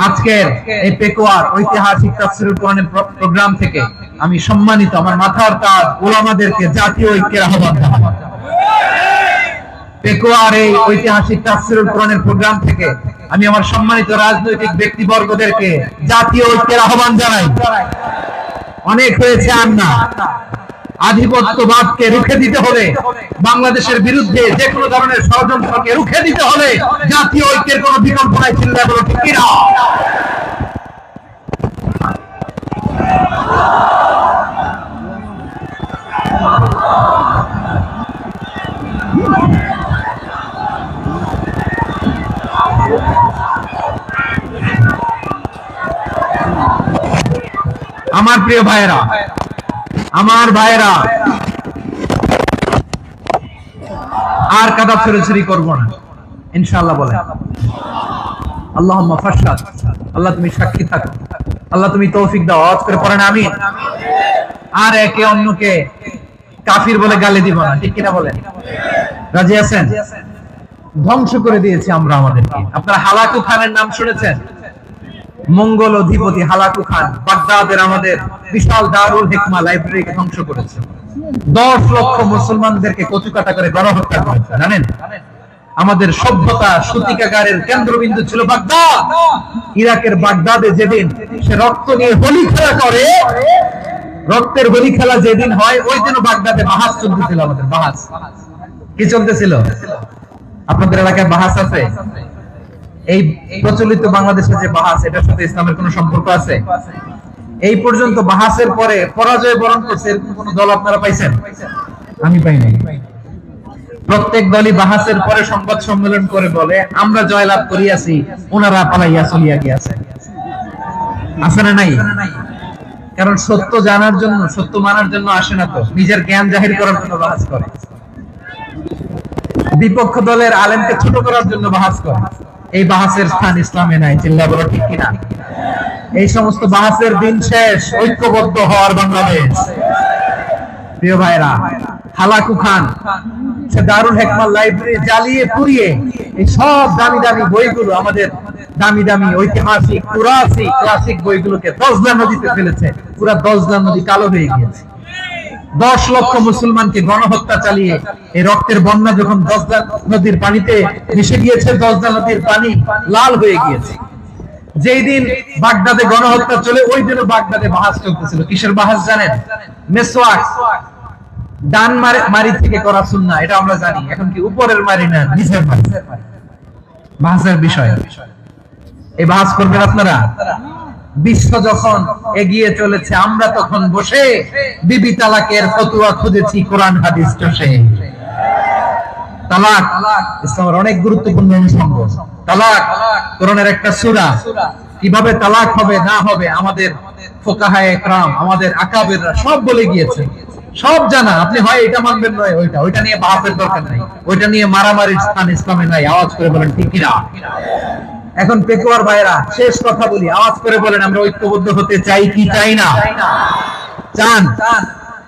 আজকের এই পেকুয়ার ঐতিহাসিক তাফসীরুল কোরআনের প্রোগ্রাম থেকে আমি সম্মানিত আমার মাথার তাজ উলামাদেরকে জাতীয় ঐক্যের আহ্বান জানাই। পেকুয়ার এই ঐতিহাসিক তাফসীরুল কোরআনের প্রোগ্রাম থেকে আমি আমার সম্মানিত রাজনৈতিক ব্যক্তিবর্গদেরকে জাতীয় ঐক্যের আহ্বান জানাই। অনেক হয়েছে, আর না। আধিপত্যবাদকে রুখে দিতে হলে, বাংলাদেশের বিরুদ্ধে যে কোনো ধরনের ষড়যন্ত্রকে রুখে দিতে হলে জাতীয় ঐক্যের কোনো বিকল্প নাই, চিল্লায় বলো ঠিক কিনা? আমার প্রিয় ভাইয়েরা, আমার ভাইয়েরা, আর কাদা ছড়াছড়ি করব না ইনশাআল্লাহ। বলেন আল্লাহুম্মা ফাশহাদ। আল্লাহ তুমি সাক্ষী থাকো, আল্লাহ তুমি তৌফিক দাও। আওয়াজ করে পড়েন আমিন। আর একে অন্যকে কাফির বলে গালি দিব না, ঠিক কিনা বলেন? রাজি আছেন? ধ্বংস করে দিয়েছি আমরা আমাদেরকে। আপনারা হালাকু খানের নাম শুনেছেন? মঙ্গল অধিপতি হালাকু খান বাগদাদের আমাদের বিশাল দারুল হিকমা লাইব্রেরিকে ধ্বংস করেছে। 10 লক্ষ মুসলমানদেরকে কচুকাটা করে গণহত্যা করেছে। জানেন, আমাদের সভ্যতা সূতিকাগারের কেন্দ্রবিন্দু ছিল বাগদাদ। ইরাকের বাগদাদে যেদিন সে রক্ত নিয়ে হোলি খেলা করে, রক্তের হোলি খেলা যেদিন হয়, ওই দিনও বাগদাদে বাহাস চলতেছিল। আমাদের বাহাস কি চলতেছিল? আপনাদের এলাকায় বাহাস আছে? এই প্রচলিত বাংলাদেশে যে বাহাস, এটার সাথে ইসলামের কোন সম্পর্ক আছে? এই পর্যন্ত বাহাসের পরে পরাজয় বরণ করছে কোন দল আপনারা পাইছেন? আমি পাই নাই। প্রত্যেক দলই বাহাসের পরে সংবাদ সম্মেলন করে বলে আমরা জয়লাভ করিয়াছি, ওনারা পালাইয়া চলিয়া গিয়াছে। আছে না নাই? কারণ সত্য জানার জন্য, সত্য মানার জন্য আসে না, তো নিজের জ্ঞান জাহির করার জন্য বাহাস করে। বিপক্ষ দলের আলেমকে ছোট করার জন্য বাহাস করে। এই বাহাসের স্থান ইসলামে নাই। চিল্লা বলো ঠিক কিনা? এই সমস্ত বাহাসের দিন শেষ। ঐক্যবদ্ধ হওয়ার বাংলাদেশ। প্রিয় ভাইরা, হালাকু খান সে দারুল হিকমা লাইব্রেরি জ্বালিয়ে পুড়িয়ে এই সব দামি দামি বইগুলো, আমাদের দামি দামি ঐতিহাসিক ক্লাসিক বইগুলোকে দজলা নদীতে ফেলেছে। পুরা দজলা নদী কালো হয়ে গিয়েছে। 10 লক্ষ মুসলমানকে গণহত্যা চালিয়ে এই রক্তের বন্যা যখন দজলা নদীর পানিতে মিশে গিয়েছে, দজলা নদীর পানি লাল হয়ে গিয়েছে। যেই দিন বাগদাদে গণহত্যা চলে, ওই দিনও বাগদাদে বাহাস চলতেছিল। কিসের বাহাস জানেন? মেসওয়াক, ডান মারি থেকে করা সুন্নাহ, এটা আমরা জানি। এখন কি উপরের মারি না নিচের মারি? বাহাসের বিষয়। এই বাহাস করবেন আপনারা? বিশ্ব যখন এগিয়ে চলেছে, আমরা তখন বসে বিবি তালাকের ফতোয়া খুঁজেছি কোরআন হাদিস চষে। তালাক ইসলামের অনেক গুরুত্বপূর্ণ অনুষঙ্গ। তালাক কোরআনের একটা সূরা। কিভাবে তালাক হবে না হবে আমাদের ফুকাহায়ে ইকরাম, আমাদের আকাবেররা সব বলে গিয়েছে, সব জানা। আপনি হয় এটা মানবেন, নয় ওইটা নিয়ে বাহাসের দরকার নাই, ওইটা নিয়ে মারামারির স্থান ইসলামে নাই। আওয়াজ করে বলেন ঠিক কিনা? এখন পেকুয়ার ভাইরা, শেষ কথা বলি, আওয়াজ করে বলেন আমরা ঐক্যবদ্ধ হতে চাই কি চাই না? চান?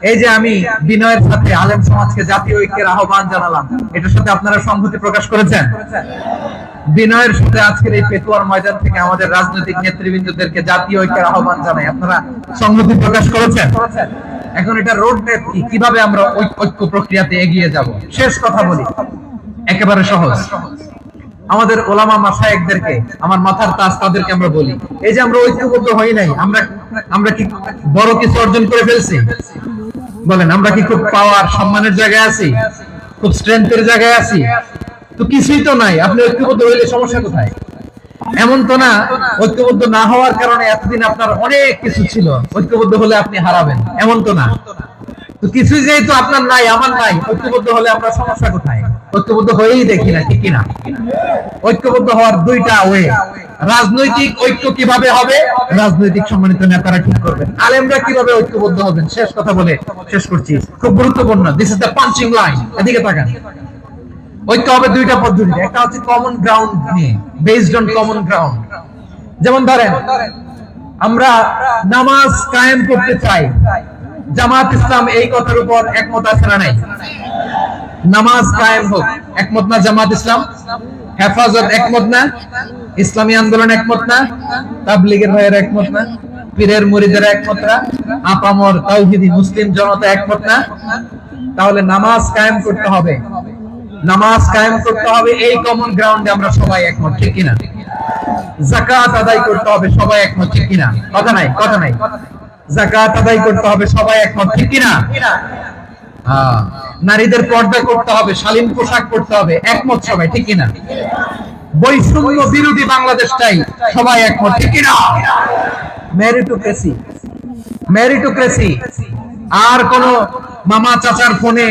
এই যে আমি বিনয়ের সাথে আলেম সমাজকে জাতীয় ঐক্যের আহ্বান জানালাম, এটার সাথে আপনারা সংহতি প্রকাশ করেছেন? বিনয়ের সাথে আজকের এই পেকুয়ার ময়দান থেকে আমাদের রাজনৈতিক নেতৃবৃন্দদেরকে জাতীয় ঐক্যের আহ্বান জানাই, আপনারা সংহতি প্রকাশ করেছেন? এখন এটা রোড ম্যাপ কি, কিভাবে আমরা ঐক্য প্রক্রিয়াতে এগিয়ে যাব? শেষ কথা বলি, একেবারে সহজ। আমাদের ওলামা মাশায়েখদেরকে, আমার মাথার তাজ, তাদেরকে আমরা বলি, এই যে আমরা ঐক্যবদ্ধ হই নাই, আমরা কি বড় কিছু অর্জন করে ফেলছি? বলেন, আমরা কি খুব পাওয়ার সম্মানের জায়গায় আছি? খুব স্ট্রেংথের জায়গায় আছি? তো কিছুই তো নাই। আপনি ঐক্যবদ্ধ হইলে সমস্যা কোথায়? এমন তো না ঐক্যবদ্ধ না হওয়ার কারণে এতদিন আপনার অনেক কিছু ছিল, ঐক্যবদ্ধ হলে আপনি হারাবেন, এমন তো না। তো কিছুই যেহেতু আপনার নাই, আমার নাই, ঐক্যবদ্ধ হলে আমরা সমস্যা কোথায়? ঐক্যবদ্ধ হয়েই দেখি না, ঠিক কিনা? ঐক্যবদ্ধ হওয়ার দুইটা ওয়ে। রাজনৈতিক ঐক্য কিভাবে হবে? রাজনৈতিক সম্মানিত নেতারা ঠিক করবেন। আলেমরা কিভাবে ঐক্যবদ্ধ হবেন? শেষ কথা বলে শেষ করছি, খুব গুরুত্বপূর্ণ। This is the punching line. এদিকে তাকান। ঐক্য হবে দুইটা পদ্ধতিতে। একটা হচ্ছে কমন গ্রাউন্ড নিয়ে, বেসড অন কমন গ্রাউন্ড। যেমন ধরেন, আমরা নামাজ কায়েম করতে চাই, জামাত ইসলাম এই কথার উপর একমত আছে না নাই? নামাজ কায়েম হোক, একমত না জামাত ইসলাম? হেফাজত একমত না? ইসলামী আন্দোলন একমত না? তাবলীগের ভাইয়েরা একমত না? পীরের মুরিদেরা একমত না? আপামর তাওহীদি মুসলিম জনতা একমত না? তাহলে নামাজ কায়েম করতে হবে। নামাজ কায়েম করতে হবে এই কমন গ্রাউন্ডে আমরা সবাই একমত, ঠিক কিনা? যাকাত আদায় করতে হবে, সবাই একমত, ঠিক কিনা? কথা নাই, কথা নাই। যাকাত আদায় করতে হবে, সবাই একমত, ঠিক কিনা? হ্যাঁ। নারীদের পর্দা করতে হবে, শালীন পোশাক পরতে হবে, একমত সবাই, ঠিক কিনা? বৈষম্য বিরোধী বাংলাদেশটাই সবাই একমত, ঠিক কিনা? Meritocracy, meritocracy. আর কোন মামা চাচার ফোনে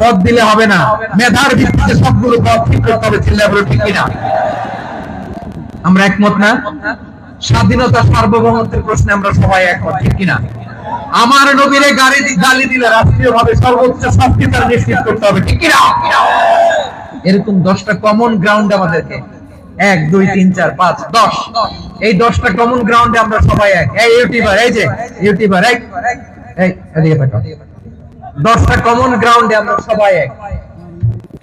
পদ দিলে হবে না, মেধার ভিত্তিতে সবগুলো পদ ঠিক করতে হবে। চিল্লায় বলো ঠিক কিনা? আমরা একমত না? স্বাধীনতা সার্বভৌমত্বের প্রশ্নে আমরা সবাই একমত, ঠিক কিনা? আমার নবীরে গালি দিলে রাষ্ট্রীয়ভাবে সর্বোচ্চ শাস্তি তার নিশ্চিত করতে হবে, ঠিক কিনা? এরকম 10টা কমন গ্রাউন্ড আমাদেরকে, 1 2 3 4 5 10, এই 10টা কমন গ্রাউন্ডে আমরা সবাই এক। এই ইউটিউবার, এই যে ইউটিউবার, এই এদিকে তাকাও, 10টা কমন গ্রাউন্ডে আমরা সবাই এক।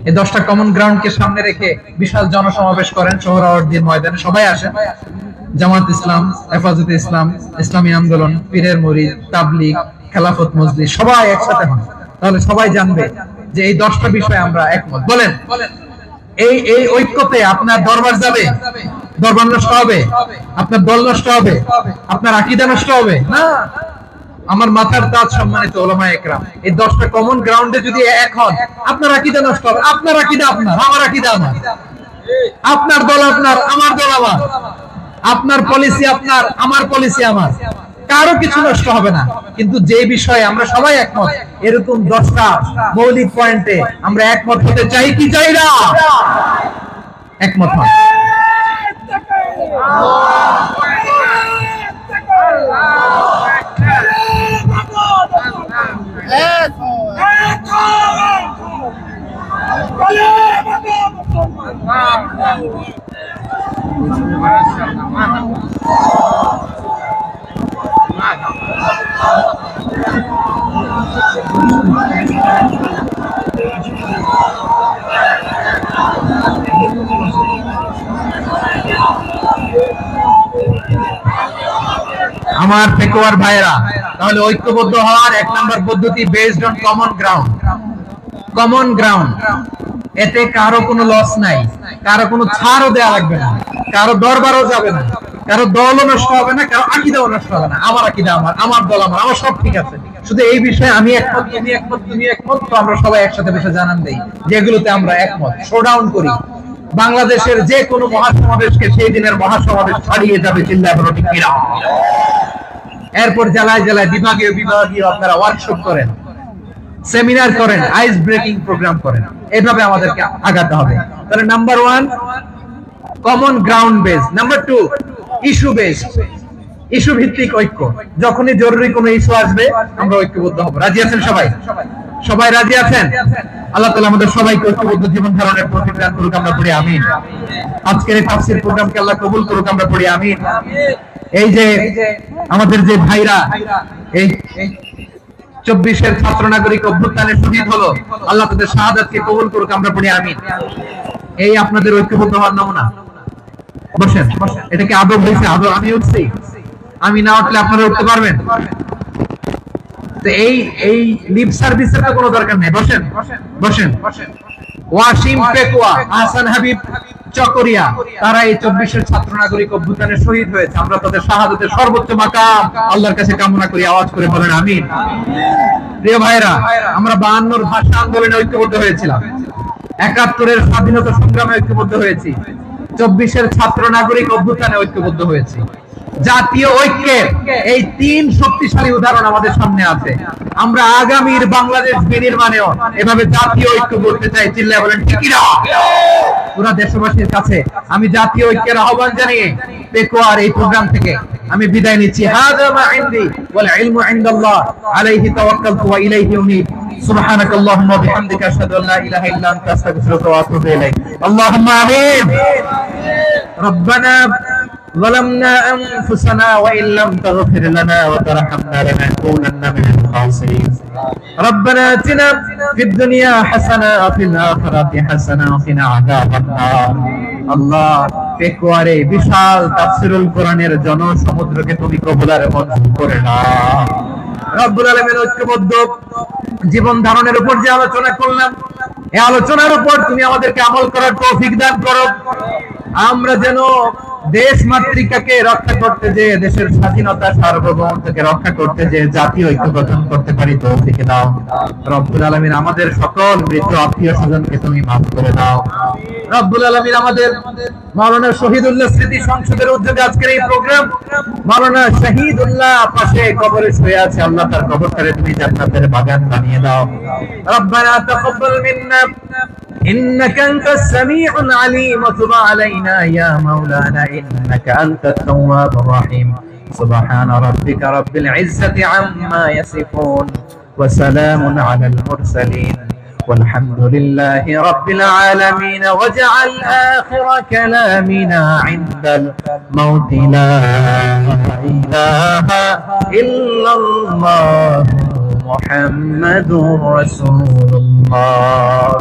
এই 10টা কমন গ্রাউন্ডকে সামনে রেখে বিশাল জনসমাবেশ করেন সোহরাওয়ার্দীর ময়দানে, সবাই আসেন। জামাত ইসলাম, হেফাজতে ইসলাম, ইসলামী আন্দোলন, পীরের মুরিদ, তাবলীগ, খেলাফত মজলিস, সবাই একসাথে হন। তাহলে সবাই জানবে যে এই 10টা বিষয়ে আমরা একমত। বলেন, এই এই ঐক্যতে আপনার দরবার যাবে? দরবার নষ্ট হবে? আপনার দল নষ্ট হবে? আপনার আকীদা নষ্ট হবে? না। আমার মাথার তাজ সম্মানিত উলামায়ে কেরাম, এই 10টা কমন গ্রাউন্ডে যদি এক হন, আপনার আকীদা নষ্ট হবে? আপনার আকীদা আপনার, আমার আকীদা আমার, আপনার দল আপনার, আমার দল আমার, আপনার পলিসি আপনার, আমার পলিসি আমার, কারো কিছু নষ্ট হবে না। কিন্তু যে বিষয়ে আমরা সবাই একমত, এরকম 10টা মৌলিক পয়েন্টে আমরা একমত হতে চাই কি চাই না? একমত হন। আমার পেকুয়ার ভাইরা, তাহলে ঐক্যবদ্ধ হওয়ার 1 নম্বর পদ্ধতি based on common ground. Common ground, এতে কারো কোনো লস নাই, কারো কোনো ছাড়ও দেয়া লাগবে না, কারো দরবারও যাবে না, কারো দলও নষ্ট হবে না, কারো আকীদাও নষ্ট হবে না। আমার আকীদা আমার, আমার দল আমার, আমার সব ঠিক আছে। শুধু এই বিষয়ে আমি একমত, তুমি একমত, তুমি একমত, তো আমরা সবাই একসাথে বসে জানান দেই যেগুলোতে আমরা একমত, শোডাউন করি। বাংলাদেশের যে কোনো মহাসমাবেশকে সেই দিনের মহাসমাবেশ ছাড়িয়ে যাবে। চিল্লায় বলো ঠিক কিনা? এরপর জেলায় জেলায় বিভাগীয় বিভাগীয় আপনারা ওয়ার্কশপ করেন, সেমিনার করেন, আইস ব্রেকিং প্রোগ্রাম করেন। এইভাবে আমাদেরকে আগাতে হবে। তাহলে number 1 common ground base, number 2 issue base, issue ভিত্তিক ঐক্য। যখনই জরুরি কোনো ইস্যু আসবে আমরা ঐক্যবদ্ধ হব। রাজি আছেন সবাই? সবাই রাজি আছেন? আল্লাহ তাআলা আমাদের সবাইকে ঐক্যবদ্ধ জীবন ধারণের তৌফিক দান করুক, আমরা পড়ি আমিন। আজকের এই তাফসীর প্রোগ্রামকে আল্লাহ কবুল করুক, আমরা পড়ি আমিন। এই যে আমাদের যে ভাইরা এই 24-এর ছাত্র নাগরিক অভ্যুত্থানে শহীদ হলো, আল্লাহ তাদের শাহাদাতকে কবুল করুক, আমরা পড়ি আমিন। এই আপনাদের ঐক্যবদ্ধ হওয়ার নমুনা। বসেন, এটা কি আদব হয়েছে? আদব আমি উঠছি, আমি না উঠলে আপনারা উঠতে পারবেন? তো এই লিপ সার্ভিসের তো কোনো দরকার নেই। বসেন বসেন। ওয়াসিম পেকুয়া, আহসান হাবিব চকরিয়া, তারা এই 24-এর ছাত্র নাগরিক অভ্যুত্থানে শহীদ হয়েছে। আমরা তাদের শাহাদাতের সর্বোচ্চ মাকাম আল্লাহর কাছে কামনা করি। আওয়াজ করে বলেন আমিন। প্রিয় ভাইরা, আমরা 52-র ভাষা আন্দোলনে ঐক্যবদ্ধ হয়েছিলাম, 71-এর স্বাধীনতা সংগ্রামে ঐক্যবদ্ধ হয়েছি, 24-এর ছাত্র নাগরিক অভ্যুত্থানে ঐক্যবদ্ধ হয়েছি। জাতীয় ঐক্যের এই 3 শক্তিশালী উদাহরণ আমাদের সামনে আছে। আমরা আগামীর বাংলাদেশ বিনির্মাণেও এভাবে জাতীয় ঐক্য করতে চাই। চিল্লায় বলেন ঠিক কিনা? পুরো দেশবাসীর কাছে আমি জাতীয় ঐক্যের আহ্বান জানিয়ে পেকুয়ার এই প্রোগ্রাম থেকে আমি বিদায় নিচ্ছি। হাযা মা ইনদি ওয়াল ইলমু ইনদাল্লাহ আলাইহি তাওয়াক্কালতু ওয়া ইলাইহি উনীব। সুবহানাকাল্লাহুম্মা ওয়া বিহামদিকা আশহাদু আল্লা ইলাহা ইল্লা আনতা আস্তাগফিরুকা ওয়া আতুবু ইলাইক। আল্লাহুম্মা আমিন। রব্বানা ظلمنا أنفسنا وإن لم تغفر لنا وترحمنا لنكونن من الخاسرين. ربنا آتنا في الدنيا حسنة وفي الآخرة حسنة وقنا عذاب النار. আল্লাহ, পেকুয়ারে বিশাল তাফসীরুল কোরআনের জনসমুদ্রকে তুমি কবুলারে মঞ্জুর করে নাও। রব্বুল আলামিন, ঐক্যবদ্ধ জীবন ধারণের উপর যে আলোচনা করলাম, এই আলোচনার উপর তুমি আমাদেরকে আমল করার তৌফিক দান করো। আমরা যেন দেশ মাতৃকাকে রক্ষা করতে যে, দেশের স্বাধীনতা সার্বভৌমত্বকে রক্ষা করতে যে জাতীয় ঐক্য গঠন করতে পারি তৌফিক দাও। রব্বুল আলামিন, আমাদের সকল মৃত আত্মীয় স্বজনকে তুমি মাফ করে দাও। রব্বুল আলামিন আমাদের মাওলানা শহীদুল্লাহ স্মৃতি সংসদের উদ্যোগে আজকের এই প্রোগ্রাম, মাওলানা শহীদুল্লাহ পাশে কবরে শুয়ে আছে, আল্লাহ তার কবরটারে তুমি জান্নাতের বাগান বানিয়ে দাও। রব্বানা তাকাব্বাল মিন্না إنك أنت السميع العليم وتب علينا يا مولانا إنك أنت التواب الرحيم سبحان ربك رب العزة عما يصفون وسلام على المرسلين والحمد لله رب العالمين واجعل آخر كلامنا عند الموت لا إله إلا الله محمد رسول الله